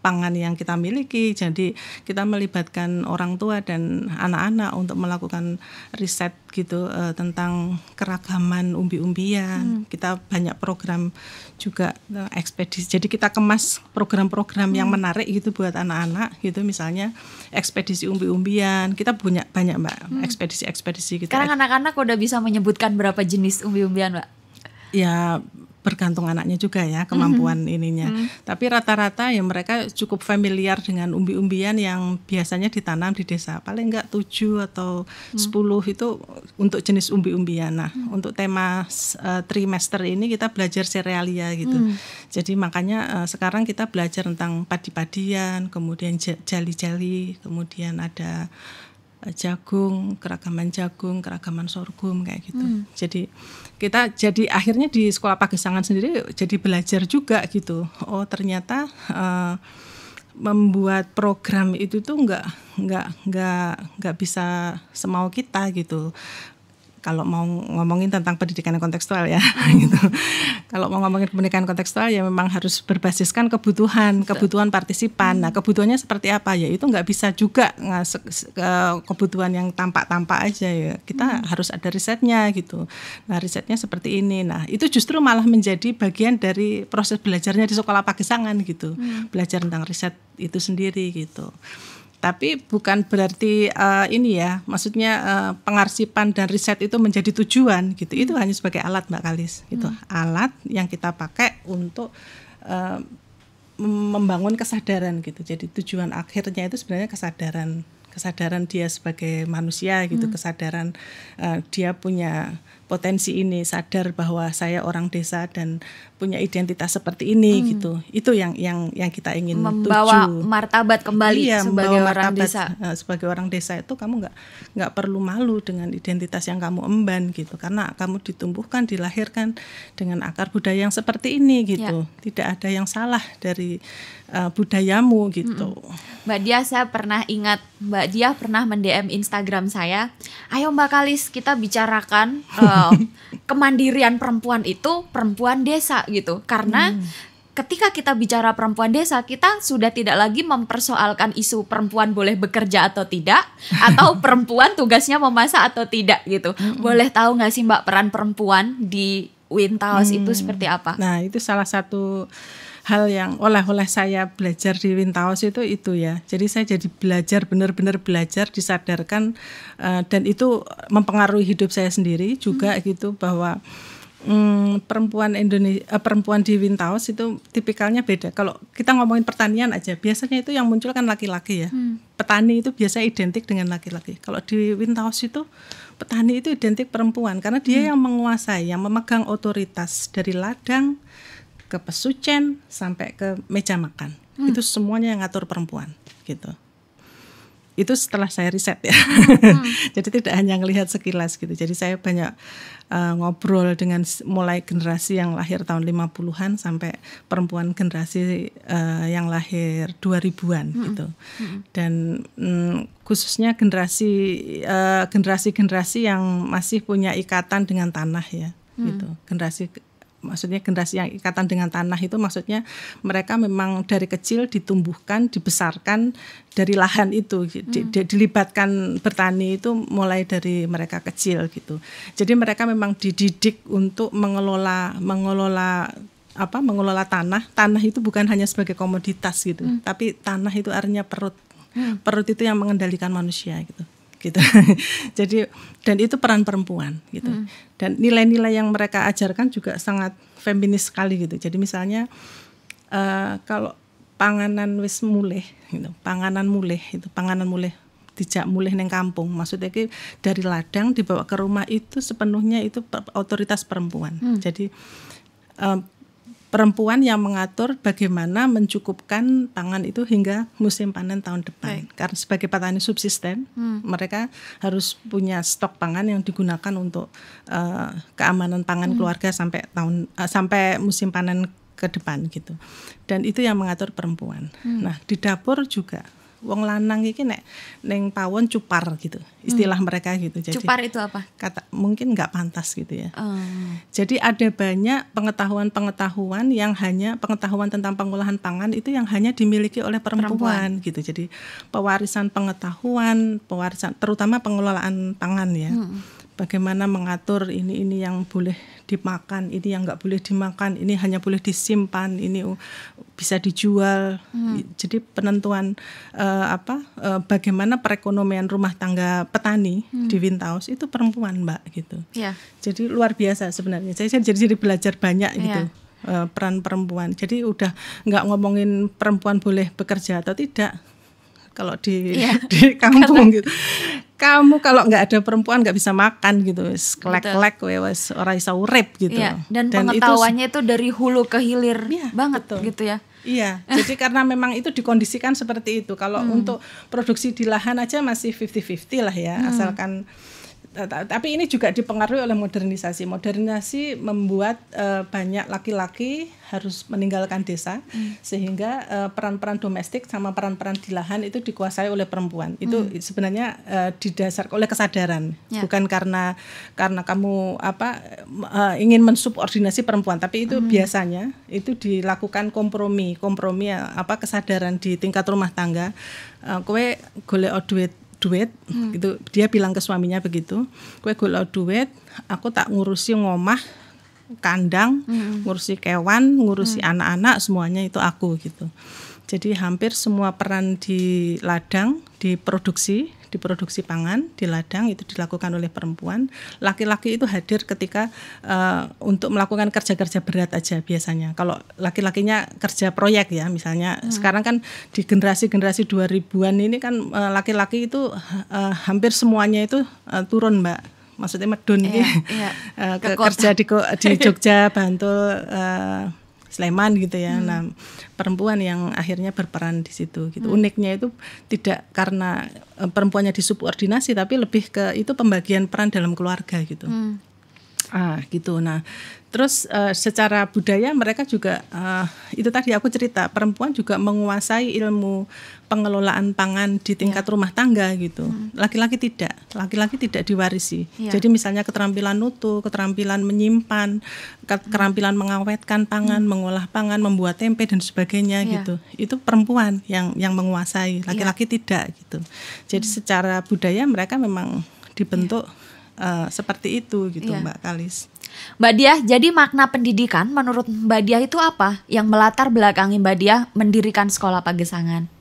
pangan yang kita miliki. Jadi kita melibatkan orang tua dan anak-anak untuk melakukan riset gitu tentang keragaman umbi-umbian. Kita banyak program juga ekspedisi. Jadi kita kemas program-program yang menarik gitu buat anak-anak gitu, misalnya ekspedisi umbi-umbian. Kita punya banyak Mbak ekspedisi-ekspedisi gitu. Sekarang anak-anak udah bisa menyebutkan berapa jenis umbi-umbian Mbak? Ya bergantung anaknya juga ya kemampuan ininya. Tapi rata-rata ya mereka cukup familiar dengan umbi-umbian yang biasanya ditanam di desa. Paling enggak 7 atau 10 itu untuk jenis umbi-umbian. Nah, untuk tema trimester ini kita belajar serealia gitu. Jadi makanya sekarang kita belajar tentang padi-padian, kemudian jali-jali, kemudian ada keragaman sorghum kayak gitu. Jadi kita akhirnya di Sekolah Pagesangan sendiri jadi belajar juga gitu. Oh ternyata membuat program itu tuh nggak bisa semau kita gitu. Kalau mau ngomongin tentang pendidikan yang kontekstual ya gitu. Kalau mau ngomongin pendidikan kontekstual ya memang harus berbasiskan kebutuhan partisipan. Nah, kebutuhannya seperti apa ya? Itu nggak bisa juga kebutuhan yang tampak-tampak aja ya. Kita harus ada risetnya gitu. Nah, risetnya seperti ini. Nah, itu justru malah menjadi bagian dari proses belajarnya di Sekolah Pagesangan gitu. Belajar tentang riset itu sendiri gitu. Tapi bukan berarti ini ya, maksudnya pengarsipan dan riset itu menjadi tujuan gitu. Itu hanya sebagai alat Mbak Kalis gitu. Alat yang kita pakai untuk membangun kesadaran gitu. Jadi tujuan akhirnya itu sebenarnya kesadaran dia sebagai manusia gitu, kesadaran dia punya potensi ini, sadar bahwa saya orang desa dan punya identitas seperti ini gitu. Itu yang kita ingin membawa martabat kembali sebagai orang desa. Sebagai orang desa itu kamu nggak perlu malu dengan identitas yang kamu emban gitu, karena kamu ditumbuhkan, dilahirkan dengan akar budaya yang seperti ini gitu. Tidak ada yang salah dari budayamu gitu. Mbak Dia, saya pernah ingat Mbak Dia pernah mend-DM Instagram saya, ayo Mbak Kalis kita bicarakan kemandirian perempuan itu perempuan desa gitu. Karena ketika kita bicara perempuan desa, kita sudah tidak lagi mempersoalkan isu perempuan boleh bekerja atau tidak, atau perempuan tugasnya memasak atau tidak gitu. Boleh tahu nggak sih Mbak peran perempuan di Wintaos itu seperti apa? Nah, itu salah satu hal yang oleh saya belajar di Wintaos itu ya. Jadi saya jadi belajar, benar-benar belajar, disadarkan dan itu mempengaruhi hidup saya sendiri juga gitu, bahwa perempuan di Wintaos itu tipikalnya beda. Kalau kita ngomongin pertanian aja, biasanya itu yang muncul kan laki-laki ya. Petani itu biasa identik dengan laki-laki. Kalau di Wintaos itu petani itu identik perempuan, karena dia yang menguasai, yang memegang otoritas dari ladang ke pesucen sampai ke meja makan. Itu semuanya yang ngatur perempuan gitu. Itu setelah saya riset ya. Jadi tidak hanya melihat sekilas gitu. Jadi saya banyak ngobrol dengan mulai generasi yang lahir tahun 50-an sampai perempuan generasi yang lahir 2000-an gitu. Dan khususnya generasi yang masih punya ikatan dengan tanah ya gitu. Generasi maksudnya generasi yang ikatan dengan tanah itu maksudnya mereka memang dari kecil ditumbuhkan, dibesarkan dari lahan itu, dilibatkan bertani itu mulai dari mereka kecil gitu. Jadi mereka memang dididik untuk mengelola tanah itu bukan hanya sebagai komoditas gitu, tapi tanah itu artinya perut. Perut itu yang mengendalikan manusia gitu. Jadi dan itu peran perempuan gitu. Dan nilai-nilai yang mereka ajarkan juga sangat feminis sekali gitu. Jadi misalnya kalau panganan wis mulih gitu, panganan mulih dijak mulih neng kampung, maksudnya itu dari ladang dibawa ke rumah itu sepenuhnya itu otoritas perempuan. Jadi perempuan yang mengatur bagaimana mencukupkan pangan itu hingga musim panen tahun depan. Karena sebagai petani subsisten, mereka harus punya stok pangan yang digunakan untuk keamanan pangan keluarga sampai musim panen ke depan gitu. Dan itu yang mengatur perempuan. Nah, di dapur juga wong lanang iki nek neng pawon cupar gitu. Istilah mereka gitu. Jadi cupar itu apa? Mungkin enggak pantas gitu ya. Jadi ada banyak pengetahuan yang hanya pengetahuan tentang pengolahan pangan itu yang hanya dimiliki oleh perempuan gitu. Jadi pewarisan pengetahuan, terutama pengelolaan pangan ya. Bagaimana mengatur ini yang boleh dimakan, ini yang enggak boleh dimakan, ini hanya boleh disimpan, ini bisa dijual. Jadi penentuan bagaimana perekonomian rumah tangga petani di Wintaus itu perempuan, Mbak gitu. Jadi luar biasa sebenarnya. Saya jadi belajar banyak gitu. Peran perempuan. Jadi udah enggak ngomongin perempuan boleh bekerja atau tidak. Kalau di kampung gitu. Kamu kalau nggak ada perempuan nggak bisa makan gitu, kelek-kelek wes ora iso urip gitu. Dan pengetahuannya itu dari hulu ke hilir banget betul. Gitu ya. Iya, jadi karena memang itu dikondisikan seperti itu. Kalau untuk produksi di lahan aja masih 50-50 lah ya, asalkan. Tapi ini juga dipengaruhi oleh modernisasi. Modernisasi membuat banyak laki-laki harus meninggalkan desa, sehingga peran-peran domestik sama peran-peran di lahan itu dikuasai oleh perempuan. Itu sebenarnya didasarkan oleh kesadaran, bukan karena kamu ingin mensubordinasi perempuan, tapi itu biasanya itu dilakukan kompromi kesadaran di tingkat rumah tangga. Kowe golek duit gitu, dia bilang ke suaminya begitu, kowe golek duit, aku tak ngurusi ngomah, kandang, ngurusi kewan, ngurusi anak-anak, semuanya itu aku gitu. Jadi hampir semua peran di ladang, di produksi pangan di ladang itu dilakukan oleh perempuan. Laki-laki itu hadir ketika untuk melakukan kerja-kerja berat aja biasanya. Kalau laki-lakinya kerja proyek ya, misalnya sekarang kan di generasi 2000-an ini kan laki-laki itu hampir semuanya itu turun, Mbak. Maksudnya medun kerja di Jogja, Bantul, Sleman gitu ya. Nah, perempuan yang akhirnya berperan di situ gitu. Uniknya itu tidak karena perempuannya disubordinasi, tapi lebih ke itu pembagian peran dalam keluarga gitu. Gitu. Nah, terus secara budaya mereka juga itu tadi aku cerita, perempuan juga menguasai ilmu pengelolaan pangan di tingkat rumah tangga gitu. Laki-laki tidak diwarisi. Jadi misalnya keterampilan nutu, keterampilan menyimpan, keterampilan mengawetkan pangan, mengolah pangan, membuat tempe dan sebagainya gitu. Itu perempuan yang menguasai, laki-laki tidak gitu. Jadi secara budaya mereka memang dibentuk seperti itu gitu, Mbak Kalis. Mbak Diah, jadi makna pendidikan menurut Mbak Diah itu apa yang melatar belakangi Mbak Diah mendirikan sekolah Pagesangan?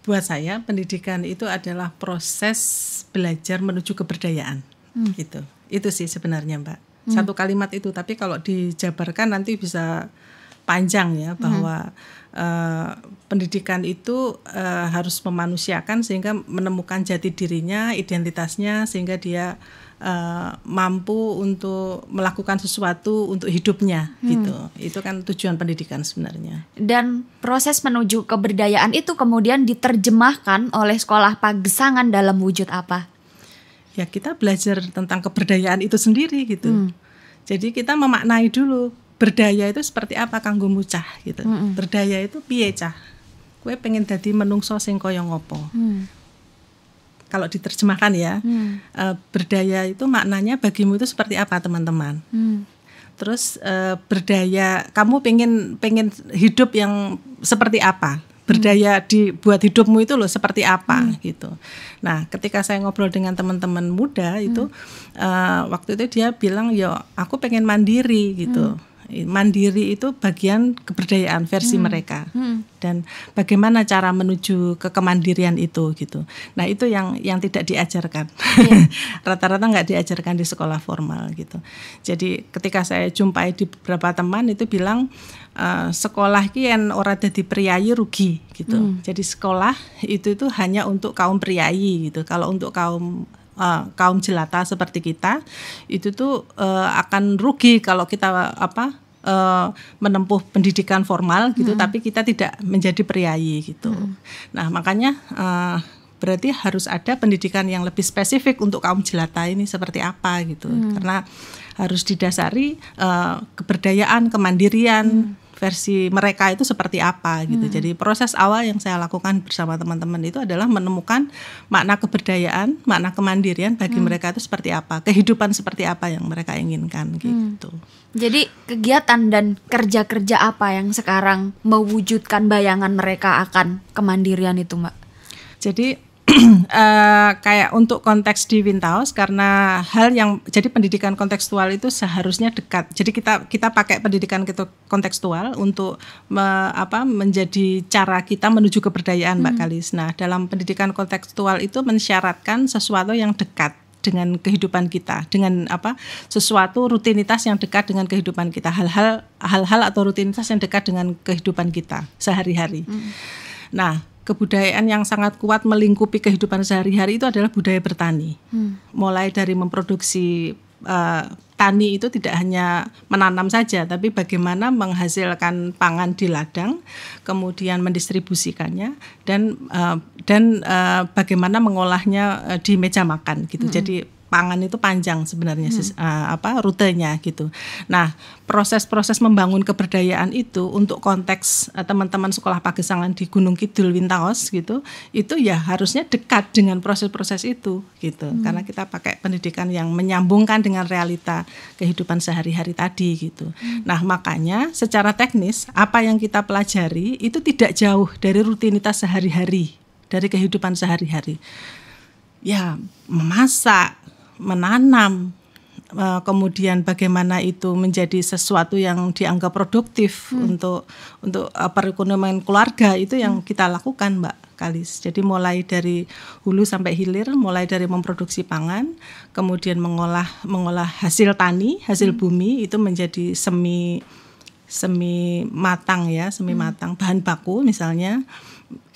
Buat saya pendidikan itu adalah proses belajar menuju keberdayaan gitu. Itu sih sebenarnya, Mbak. Satu kalimat itu, tapi kalau dijabarkan nanti bisa panjang ya, bahwa pendidikan itu harus memanusiakan sehingga menemukan jati dirinya, identitasnya, sehingga dia mampu untuk melakukan sesuatu untuk hidupnya gitu. Itu kan tujuan pendidikan sebenarnya. Dan proses menuju keberdayaan itu kemudian diterjemahkan oleh sekolah Pagesangan dalam wujud apa? Ya, kita belajar tentang keberdayaan itu sendiri gitu. Jadi kita memaknai dulu berdaya itu seperti apa kanggo mucah gitu. Berdaya itu piye cah? Kowe pengen dadi menungso sing kaya ngopo? Kalau diterjemahkan ya, berdaya itu maknanya bagimu itu seperti apa, teman-teman? Terus berdaya, kamu pengen hidup yang seperti apa? Berdaya buat hidupmu itu loh seperti apa gitu. Nah, ketika saya ngobrol dengan teman-teman muda itu waktu itu dia bilang, "Ya, aku pengen mandiri gitu." Mandiri itu bagian keberdayaan versi mereka, dan bagaimana cara menuju ke kemandirian itu gitu. Nah, itu yang tidak diajarkan. Rata-rata nggak diajarkan di sekolah formal gitu. Jadi ketika saya jumpai di beberapa teman itu bilang sekolah ki yen ora dadi priyayi rugi gitu. Jadi sekolah itu hanya untuk kaum priyayi gitu. Kalau untuk kaum jelata seperti kita itu tuh akan rugi kalau kita menempuh pendidikan formal gitu, tapi kita tidak menjadi priyayi gitu. Nah, makanya berarti harus ada pendidikan yang lebih spesifik untuk kaum jelata ini seperti apa gitu, karena harus didasari keberdayaan, kemandirian versi mereka itu seperti apa gitu. Jadi proses awal yang saya lakukan bersama teman-teman itu adalah menemukan makna keberdayaan, makna kemandirian bagi mereka itu seperti apa, kehidupan seperti apa yang mereka inginkan gitu. Jadi kegiatan dan kerja-kerja apa yang sekarang mewujudkan bayangan mereka akan kemandirian itu, Mbak? Jadi kayak untuk konteks di Wintaus, karena jadi pendidikan kontekstual itu seharusnya dekat. Jadi kita pakai pendidikan kontekstual untuk menjadi cara kita menuju keberdayaan, Mbak Kalis. Nah, dalam pendidikan kontekstual itu mensyaratkan sesuatu yang dekat dengan kehidupan kita, dengan sesuatu rutinitas yang dekat dengan kehidupan kita, hal-hal atau rutinitas yang dekat dengan kehidupan kita sehari-hari. Nah, kebudayaan yang sangat kuat melingkupi kehidupan sehari-hari itu adalah budaya bertani. Mulai dari memproduksi tani itu tidak hanya menanam saja, tapi bagaimana menghasilkan pangan di ladang, kemudian mendistribusikannya, dan bagaimana mengolahnya di meja makan gitu. Jadi pangan itu panjang sebenarnya rutenya gitu. Nah, proses-proses membangun keberdayaan itu untuk konteks teman-teman sekolah Pagesangan di Gunung Kidul Wintaos gitu, itu ya harusnya dekat dengan proses-proses itu gitu. Karena kita pakai pendidikan yang menyambungkan dengan realita kehidupan sehari-hari tadi gitu. Nah, makanya secara teknis apa yang kita pelajari itu tidak jauh dari rutinitas sehari-hari, dari kehidupan sehari-hari. Ya, memasak, menanam, kemudian bagaimana itu menjadi sesuatu yang dianggap produktif untuk perekonomian keluarga, itu yang kita lakukan, Mbak Kalis. Jadi mulai dari hulu sampai hilir, mulai dari memproduksi pangan, kemudian mengolah hasil tani, hasil bumi itu menjadi semi matang ya, bahan baku misalnya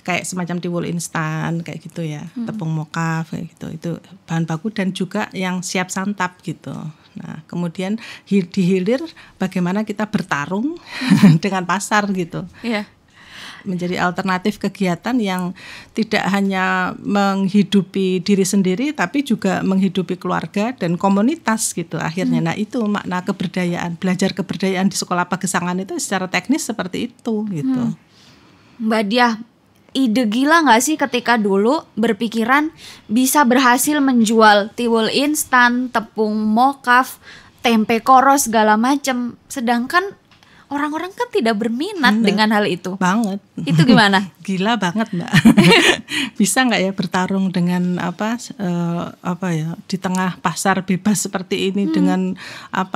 kayak semacam tiwul instan kayak gitu ya, tepung mokaf kayak gitu, itu bahan baku dan juga yang siap santap gitu. Nah, kemudian di hilir bagaimana kita bertarung dengan pasar gitu. Menjadi alternatif kegiatan yang tidak hanya menghidupi diri sendiri tapi juga menghidupi keluarga dan komunitas gitu akhirnya. Nah, itu makna keberdayaan. Belajar keberdayaan di sekolah Pagesangan itu secara teknis seperti itu gitu. Mbak Diah, ide gila gak sih ketika dulu berpikiran bisa berhasil menjual tiwul instan, tepung mokaf, tempe koros segala macam, sedangkan orang-orang kan tidak berminat dengan hal itu. Banget. Itu gimana? Gila banget, Mbak. Bisa nggak ya bertarung dengan di tengah pasar bebas seperti ini dengan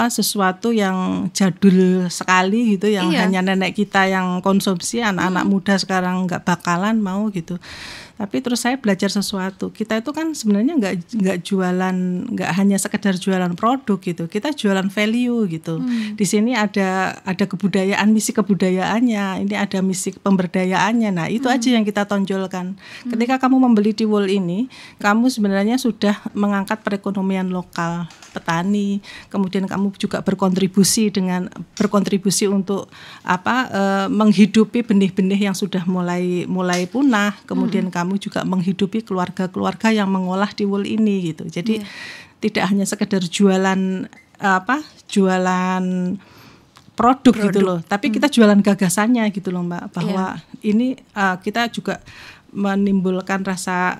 sesuatu yang jadul sekali gitu, yang hanya nenek kita yang konsumsi, anak-anak muda sekarang nggak bakalan mau gitu. Tapi terus saya belajar sesuatu. Kita itu kan sebenarnya nggak jualan, nggak hanya sekedar jualan produk gitu. Kita jualan value gitu. Di sini ada kebudayaan, misi kebudayaannya. Ini ada misi pemberdayaannya. Nah, itu aja yang kita tonjolkan. Ketika kamu membeli tiwul ini, kamu sebenarnya sudah mengangkat perekonomian lokal, petani. Kemudian kamu juga berkontribusi untuk menghidupi benih-benih yang sudah mulai punah. Kemudian kamu juga menghidupi keluarga-keluarga yang mengolah tiwul ini gitu. Jadi tidak hanya sekedar jualan produk gitu loh, tapi kita jualan gagasannya gitu loh, Mbak, bahwa ini kita juga menimbulkan rasa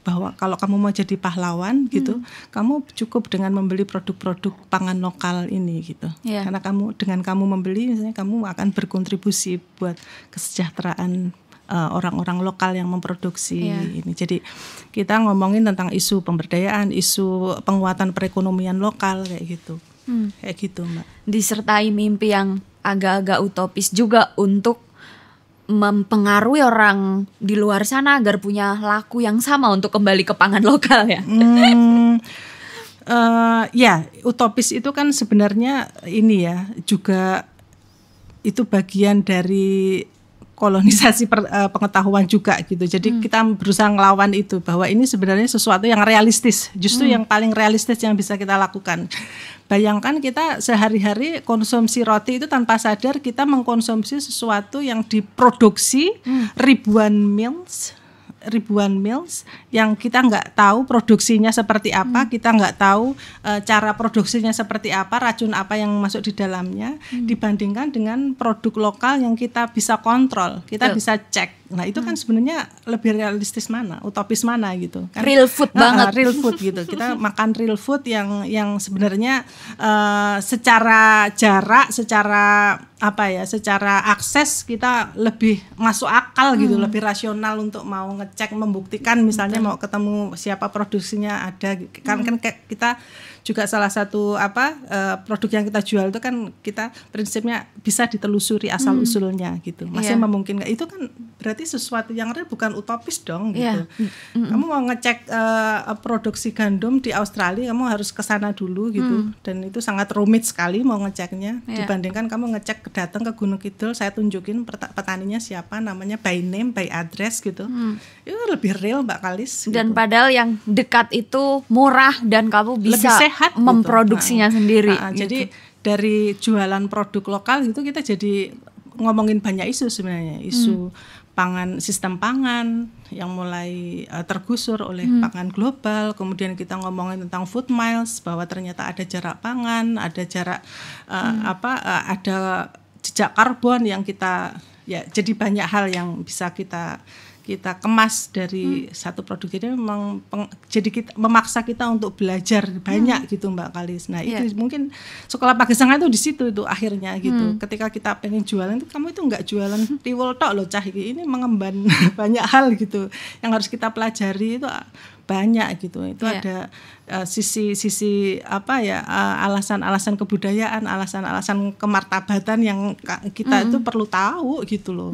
bahwa kalau kamu mau jadi pahlawan gitu, kamu cukup dengan membeli produk-produk pangan lokal ini gitu. Karena dengan kamu membeli, misalnya kamu akan berkontribusi buat kesejahteraan orang-orang lokal yang memproduksi ini. Jadi kita ngomongin tentang isu pemberdayaan, isu penguatan perekonomian lokal kayak gitu. Kayak gitu, Mbak. Disertai mimpi yang agak-agak utopis juga untuk mempengaruhi orang di luar sana agar punya laku yang sama untuk kembali ke pangan lokal ya. Ya, utopis itu kan sebenarnya ini ya juga itu bagian dari kolonisasi pengetahuan juga gitu. Jadi kita berusaha ngelawan itu bahwa ini sebenarnya sesuatu yang realistis, justru yang paling realistis yang bisa kita lakukan. Bayangkan kita sehari-hari konsumsi roti itu tanpa sadar kita mengkonsumsi sesuatu yang diproduksi ribuan meals yang kita nggak tahu produksinya seperti apa, kita nggak tahu cara produksinya seperti apa, racun apa yang masuk di dalamnya, dibandingkan dengan produk lokal yang kita bisa kontrol, kita bisa cek. Nah itu kan sebenarnya lebih realistis mana, utopis mana gitu kan? Real food banget. Real food gitu. Kita makan real food yang sebenarnya secara jarak, secara secara akses kita lebih masuk akal gitu, lebih rasional untuk mau ngecek, membuktikan misalnya mau ketemu siapa produksinya ada. Kan kita juga salah satu produk yang kita jual itu kan kita prinsipnya bisa ditelusuri asal usulnya gitu. Masih memungkinkan. Itu kan berarti sesuatu yang real, bukan utopis dong gitu. Kamu mau ngecek produksi gandum di Australia, kamu harus ke sana dulu gitu. Dan itu sangat rumit sekali mau ngeceknya dibandingkan kamu ngecek datang ke Gunung Kidul, saya tunjukin petaninya siapa, namanya by name, by address gitu. Itu lebih real Mbak Kalis. Dan gitu. Padahal yang dekat itu murah dan kamu bisa lebih sehat memproduksinya gitu. sendiri. Jadi dari jualan produk lokal itu kita jadi ngomongin banyak isu sebenarnya, isu pangan, sistem pangan yang mulai tergusur oleh pangan global. Kemudian kita ngomongin tentang food miles, bahwa ternyata ada jarak pangan, ada jarak ada jejak karbon yang kita jadi banyak hal yang bisa kita kemas dari satu produk. Jadi memang jadi kita memaksa kita untuk belajar banyak gitu Mbak Kalis. Nah itu mungkin sekolah Pagesangan itu di situ itu akhirnya gitu. Ketika kita pengen jualan itu, kamu itu nggak jualan tiwul tok loh cah, ini mengemban banyak hal gitu yang harus kita pelajari, itu banyak gitu. Itu ada sisi alasan-alasan kebudayaan, alasan-alasan kemartabatan yang kita itu perlu tahu gitu loh.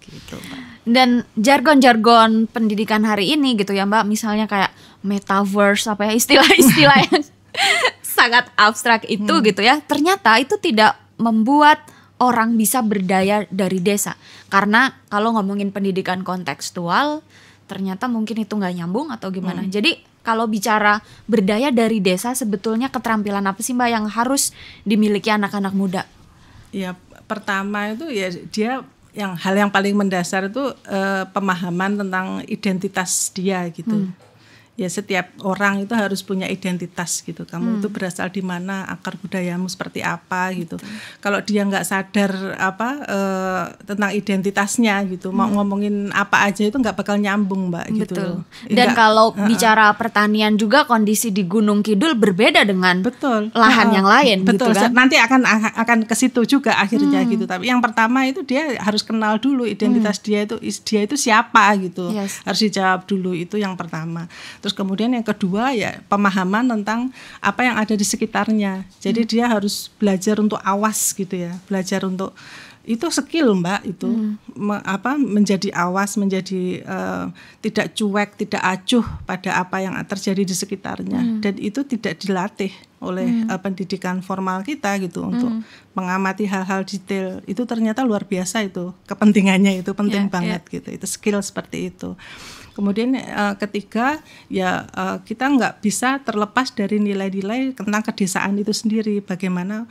Gitu, Mbak. Dan jargon-jargon pendidikan hari ini gitu ya Mbak, misalnya kayak metaverse, istilah-istilah yang sangat abstrak itu gitu ya, ternyata itu tidak membuat orang bisa berdaya dari desa. Karena kalau ngomongin pendidikan kontekstual, ternyata mungkin itu nggak nyambung atau gimana. Jadi kalau bicara berdaya dari desa, sebetulnya keterampilan apa sih Mbak yang harus dimiliki anak-anak muda? Ya pertama itu ya dia hal yang paling mendasar itu pemahaman tentang identitas dia gitu. Ya setiap orang itu harus punya identitas gitu. Kamu itu berasal di mana, akar budayamu seperti apa gitu. Kalau dia nggak sadar tentang identitasnya gitu, mau ngomongin apa aja itu nggak bakal nyambung Mbak. Gitu. Betul. Dan kalau bicara pertanian juga, kondisi di Gunung Kidul berbeda dengan lahan yang lain. Betul. Gitu kan? Nanti akan ke situ juga akhirnya gitu. Tapi yang pertama itu dia harus kenal dulu identitas dia itu siapa gitu. Harus dijawab dulu, itu yang pertama. Terus kemudian yang kedua ya pemahaman tentang apa yang ada di sekitarnya. Jadi dia harus belajar untuk awas gitu ya. Belajar untuk, itu skill Mbak itu. Menjadi awas, menjadi tidak cuek, tidak acuh pada apa yang terjadi di sekitarnya. Dan itu tidak dilatih oleh pendidikan formal kita gitu untuk mengamati hal-hal detail. Itu ternyata luar biasa itu. Kepentingannya itu penting banget gitu. Itu skill seperti itu. Kemudian ketiga ya kita nggak bisa terlepas dari nilai-nilai tentang kedesaan itu sendiri. Bagaimana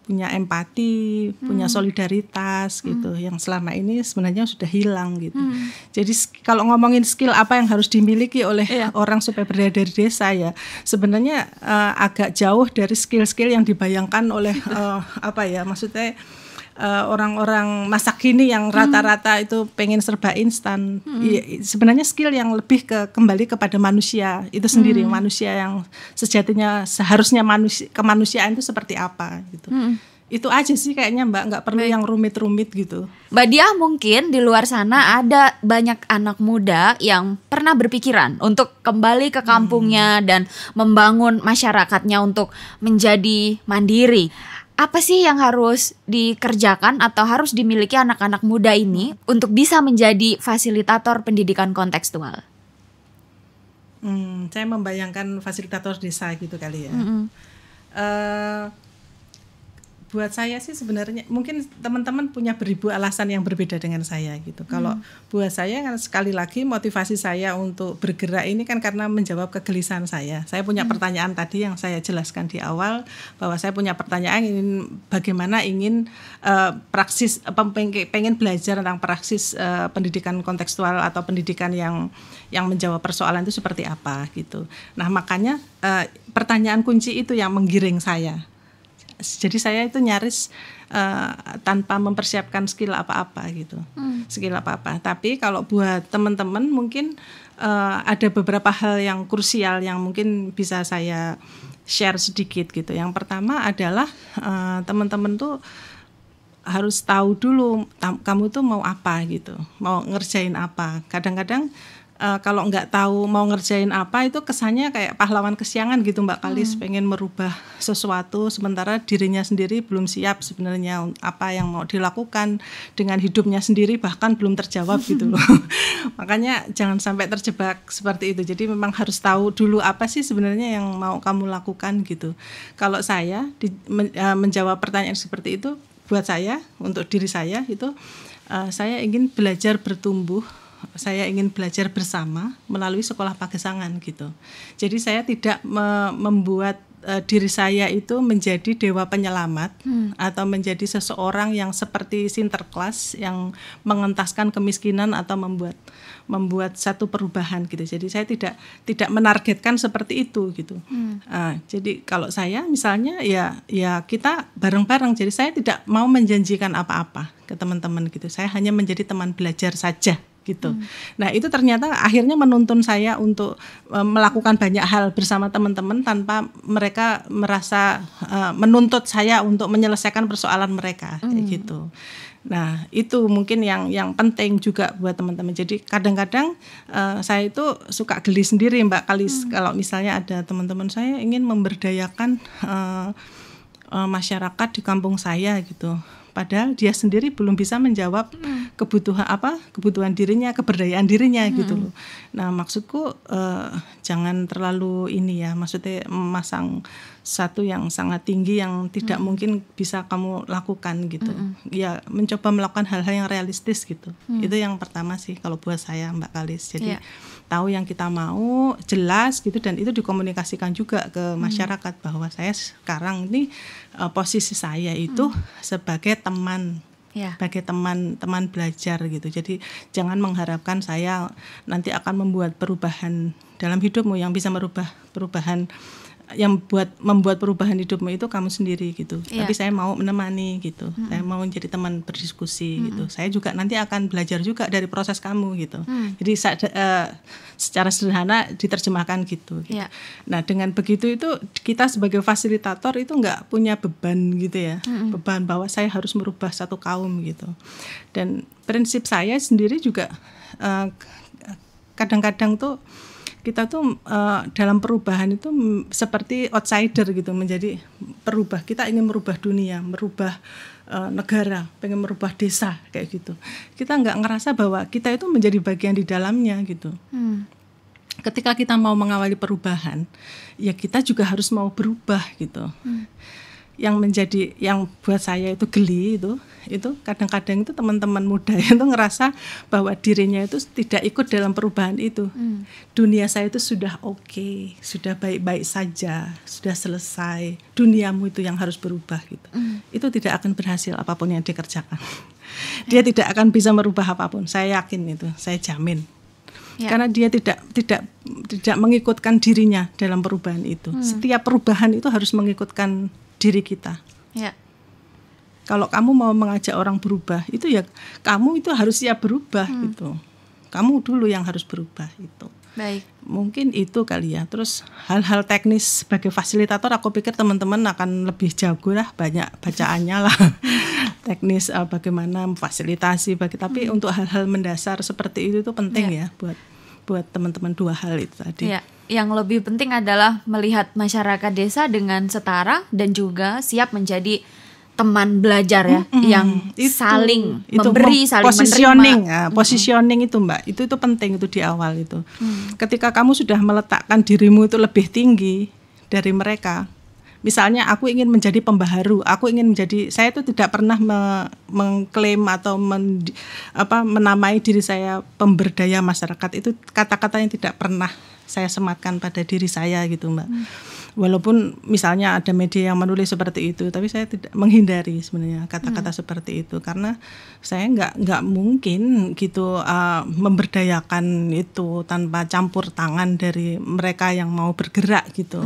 punya empati, punya solidaritas gitu, yang selama ini sebenarnya sudah hilang gitu. Jadi kalau ngomongin skill apa yang harus dimiliki oleh orang supaya berdaya dari desa ya, sebenarnya agak jauh dari skill-skill yang dibayangkan oleh maksudnya orang-orang masa kini yang rata-rata itu pengen serba instan. Ya, sebenarnya skill yang lebih kembali kepada manusia itu sendiri, manusia yang sejatinya seharusnya kemanusiaan itu seperti apa gitu. Itu aja sih kayaknya Mbak, nggak perlu yang rumit-rumit gitu. Mbak Diah, mungkin di luar sana ada banyak anak muda yang pernah berpikiran untuk kembali ke kampungnya dan membangun masyarakatnya untuk menjadi mandiri. Apa sih yang harus dikerjakan atau harus dimiliki anak-anak muda ini untuk bisa menjadi fasilitator pendidikan kontekstual? Saya membayangkan fasilitator desa gitu kali ya. Buat saya sih sebenarnya mungkin teman-teman punya beribu alasan yang berbeda dengan saya gitu. Kalau buat saya kan sekali lagi motivasi saya untuk bergerak ini kan karena menjawab kegelisahan saya. Saya punya pertanyaan tadi yang saya jelaskan di awal bahwa saya punya pertanyaan bagaimana ingin praksis pengen belajar tentang praksis pendidikan kontekstual atau pendidikan yang menjawab persoalan itu seperti apa gitu. Nah, makanya pertanyaan kunci itu yang menggiring saya. Jadi saya itu nyaris tanpa mempersiapkan skill apa-apa gitu, skill apa-apa. Tapi kalau buat teman-teman mungkin ada beberapa hal yang krusial yang mungkin bisa saya share sedikit gitu. Yang pertama adalah teman-teman tuh harus tahu dulu kamu tuh mau apa gitu, mau ngerjain apa. Kadang-kadang kalau nggak tahu mau ngerjain apa itu kesannya kayak pahlawan kesiangan gitu Mbak Kalis, pengen merubah sesuatu sementara dirinya sendiri belum siap sebenarnya apa yang mau dilakukan dengan hidupnya sendiri bahkan belum terjawab gitu loh. Makanya jangan sampai terjebak seperti itu. Jadi memang harus tahu dulu apa sih sebenarnya yang mau kamu lakukan gitu. Kalau saya menjawab pertanyaan seperti itu buat saya, untuk diri saya itu saya ingin belajar bertumbuh. Saya ingin belajar bersama melalui sekolah pagesangan gitu. Jadi saya tidak membuat diri saya itu menjadi dewa penyelamat atau menjadi seseorang yang seperti Sinterklas yang mengentaskan kemiskinan atau membuat satu perubahan gitu. Jadi saya tidak menargetkan seperti itu gitu. Jadi kalau saya misalnya ya kita bareng-bareng. Jadi saya tidak mau menjanjikan apa-apa ke teman-teman gitu. Saya hanya menjadi teman belajar saja gitu. Nah, itu ternyata akhirnya menuntun saya untuk melakukan banyak hal bersama teman-teman tanpa mereka merasa menuntut saya untuk menyelesaikan persoalan mereka kayak gitu. Nah, itu mungkin yang penting juga buat teman-teman. Jadi kadang-kadang saya itu suka geli sendiri Mbak Kalis kalau misalnya ada teman-teman saya ingin memberdayakan masyarakat di kampung saya gitu. Padahal dia sendiri belum bisa menjawab kebutuhan dirinya, keberdayaan dirinya gitu loh. Nah, maksudku jangan terlalu ini ya, maksudnya memasang satu yang sangat tinggi yang tidak mungkin bisa kamu lakukan gitu. Ya, mencoba melakukan hal-hal yang realistis gitu. Itu yang pertama sih kalau buat saya Mbak Kalis. Jadi tahu yang kita mau, jelas gitu, dan itu dikomunikasikan juga ke masyarakat bahwa saya sekarang ini posisi saya itu sebagai teman, sebagai teman belajar gitu. Jadi jangan mengharapkan saya nanti akan membuat perubahan dalam hidupmu yang bisa perubahan yang membuat perubahan hidupmu itu kamu sendiri gitu. Tapi saya mau menemani gitu. Saya mau jadi teman berdiskusi gitu. Saya juga nanti akan belajar juga dari proses kamu gitu. Jadi secara sederhana diterjemahkan gitu. Nah, dengan begitu itu kita sebagai fasilitator itu nggak punya beban gitu ya. Beban bahwa saya harus merubah satu kaum gitu. Dan prinsip saya sendiri juga kadang-kadang tuh kita tuh dalam perubahan itu seperti outsider gitu, menjadi perubah. Kita ingin merubah dunia, merubah negara, pengen merubah desa kayak gitu. Kita nggak ngerasa bahwa kita itu menjadi bagian di dalamnya gitu. Ketika kita mau mengawali perubahan, ya kita juga harus mau berubah gitu. Yang buat saya itu geli itu kadang-kadang itu teman-teman muda itu ngerasa bahwa dirinya itu tidak ikut dalam perubahan itu. Dunia saya itu sudah oke, sudah baik-baik saja, sudah selesai. Duniamu itu yang harus berubah gitu. Itu tidak akan berhasil apapun yang dikerjakan. Dia tidak akan bisa merubah apapun. Saya yakin itu, saya jamin. Karena dia tidak mengikutkan dirinya dalam perubahan itu. Setiap perubahan itu harus mengikutkan diri kita. Kalau kamu mau mengajak orang berubah, itu ya kamu itu harus siap berubah gitu. Kamu dulu yang harus berubah itu. Baik. Mungkin itu kali ya. Terus hal-hal teknis sebagai fasilitator, aku pikir teman-teman akan lebih jago lah, banyak bacaannya lah. Teknis bagaimana memfasilitasi, tapi untuk hal-hal mendasar seperti itu penting ya buat teman-teman, dua hal itu tadi. Ya. Yang lebih penting adalah melihat masyarakat desa dengan setara dan juga siap menjadi teman belajar ya, yang saling memberi, saling positioning, menerima. Positioning itu Mbak, itu penting itu di awal itu. Ketika kamu sudah meletakkan dirimu itu lebih tinggi dari mereka, misalnya aku ingin menjadi pembaharu, saya itu tidak pernah mengklaim atau menamai diri saya pemberdaya masyarakat, itu kata-kata yang tidak pernah saya sematkan pada diri saya gitu Mbak. Walaupun misalnya ada media yang menulis seperti itu, tapi saya tidak menghindari sebenarnya kata-kata seperti itu, karena saya nggak mungkin gitu memberdayakan itu tanpa campur tangan dari mereka yang mau bergerak gitu.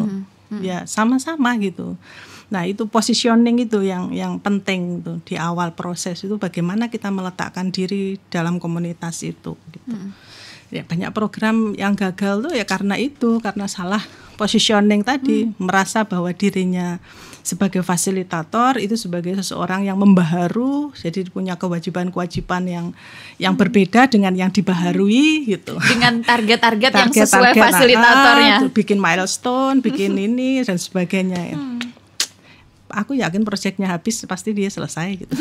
Ya sama-sama gitu. Nah itu positioning itu yang penting tuh di awal proses itu, bagaimana kita meletakkan diri dalam komunitas itu gitu. Ya, banyak program yang gagal tuh ya karena salah positioning tadi, merasa bahwa dirinya sebagai fasilitator itu sebagai seseorang yang membaharu, jadi punya kewajiban-kewajiban yang berbeda dengan yang dibaharui gitu. Dengan target-target yang sesuai fasilitatornya. Bikin milestone, bikin ini dan sebagainya. Aku yakin proyeknya habis pasti dia selesai gitu.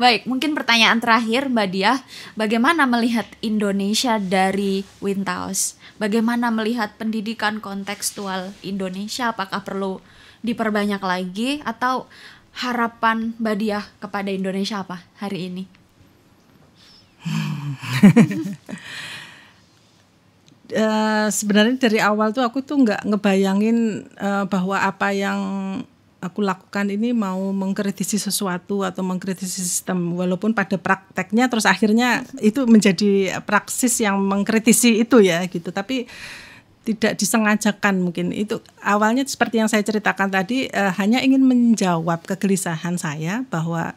Baik, mungkin pertanyaan terakhir Mbak Diah, bagaimana melihat Indonesia dari Wintaus? Bagaimana melihat pendidikan kontekstual Indonesia? Apakah perlu diperbanyak lagi atau harapan Mbak Diah kepada Indonesia apa hari ini? Sebenarnya dari awal tuh aku tuh nggak ngebayangin bahwa apa yang aku lakukan ini mau mengkritisi sesuatu atau mengkritisi sistem, walaupun pada prakteknya terus akhirnya itu menjadi praksis yang mengkritisi itu ya gitu, tapi tidak disengajakan. Mungkin itu awalnya seperti yang saya ceritakan tadi, hanya ingin menjawab kegelisahan saya bahwa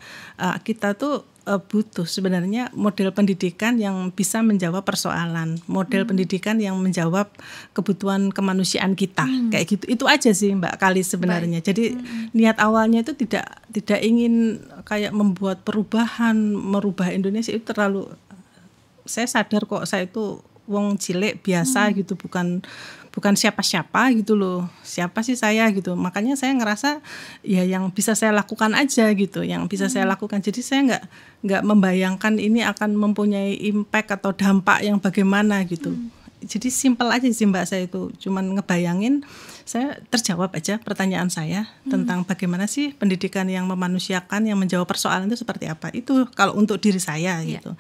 kita tuh butuh sebenarnya model pendidikan yang bisa menjawab persoalan, model pendidikan yang menjawab kebutuhan kemanusiaan kita, kayak gitu. Itu aja sih Mbak Kali sebenarnya. Baik. Jadi niat awalnya itu tidak ingin kayak membuat perubahan, merubah Indonesia itu terlalu. Saya sadar kok saya itu wong cilik biasa gitu, bukan siapa-siapa gitu loh. Siapa sih saya gitu. Makanya saya ngerasa ya yang bisa saya lakukan aja gitu, yang bisa saya lakukan. Jadi saya nggak membayangkan ini akan mempunyai impact atau dampak yang bagaimana gitu. Jadi simpel aja sih Mbak, saya itu cuman ngebayangin, saya terjawab aja pertanyaan saya tentang bagaimana sih pendidikan yang memanusiakan, yang menjawab persoalan itu seperti apa. Itu kalau untuk diri saya gitu.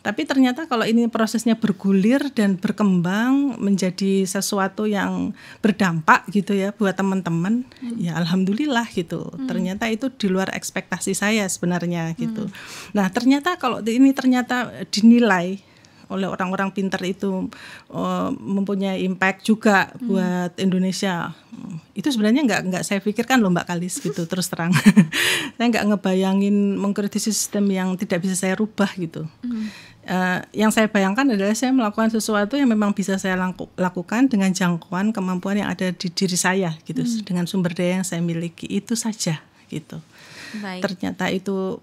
Tapi ternyata kalau ini prosesnya bergulir dan berkembang menjadi sesuatu yang berdampak gitu ya buat teman-teman, ya alhamdulillah gitu. Ternyata itu di luar ekspektasi saya sebenarnya gitu. Nah ternyata kalau ini ternyata dinilai oleh orang-orang pintar itu mempunyai impact juga buat Indonesia. Itu sebenarnya nggak saya pikirkan loh Mbak Kalis gitu, terus terang. Saya nggak ngebayangin mengkritisi sistem yang tidak bisa saya rubah gitu. Yang saya bayangkan adalah saya melakukan sesuatu yang memang bisa saya lakukan dengan jangkauan kemampuan yang ada di diri saya gitu, dengan sumber daya yang saya miliki, itu saja gitu. Baik. Ternyata itu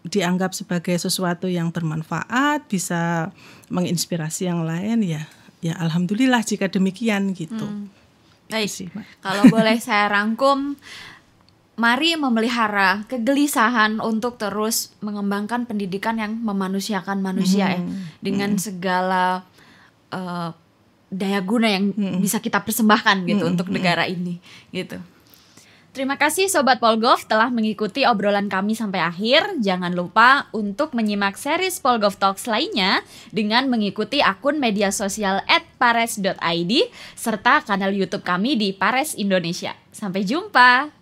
dianggap sebagai sesuatu yang bermanfaat, bisa menginspirasi yang lain, ya alhamdulillah jika demikian gitu. Baik, kalau boleh saya rangkum, mari memelihara kegelisahan untuk terus mengembangkan pendidikan yang memanusiakan manusia ya, dengan segala daya guna yang bisa kita persembahkan gitu untuk negara ini gitu. Terima kasih Sobat Polgov telah mengikuti obrolan kami sampai akhir. Jangan lupa untuk menyimak series Polgov Talks lainnya dengan mengikuti akun media sosial @pares.id serta kanal YouTube kami di Pares Indonesia. Sampai jumpa.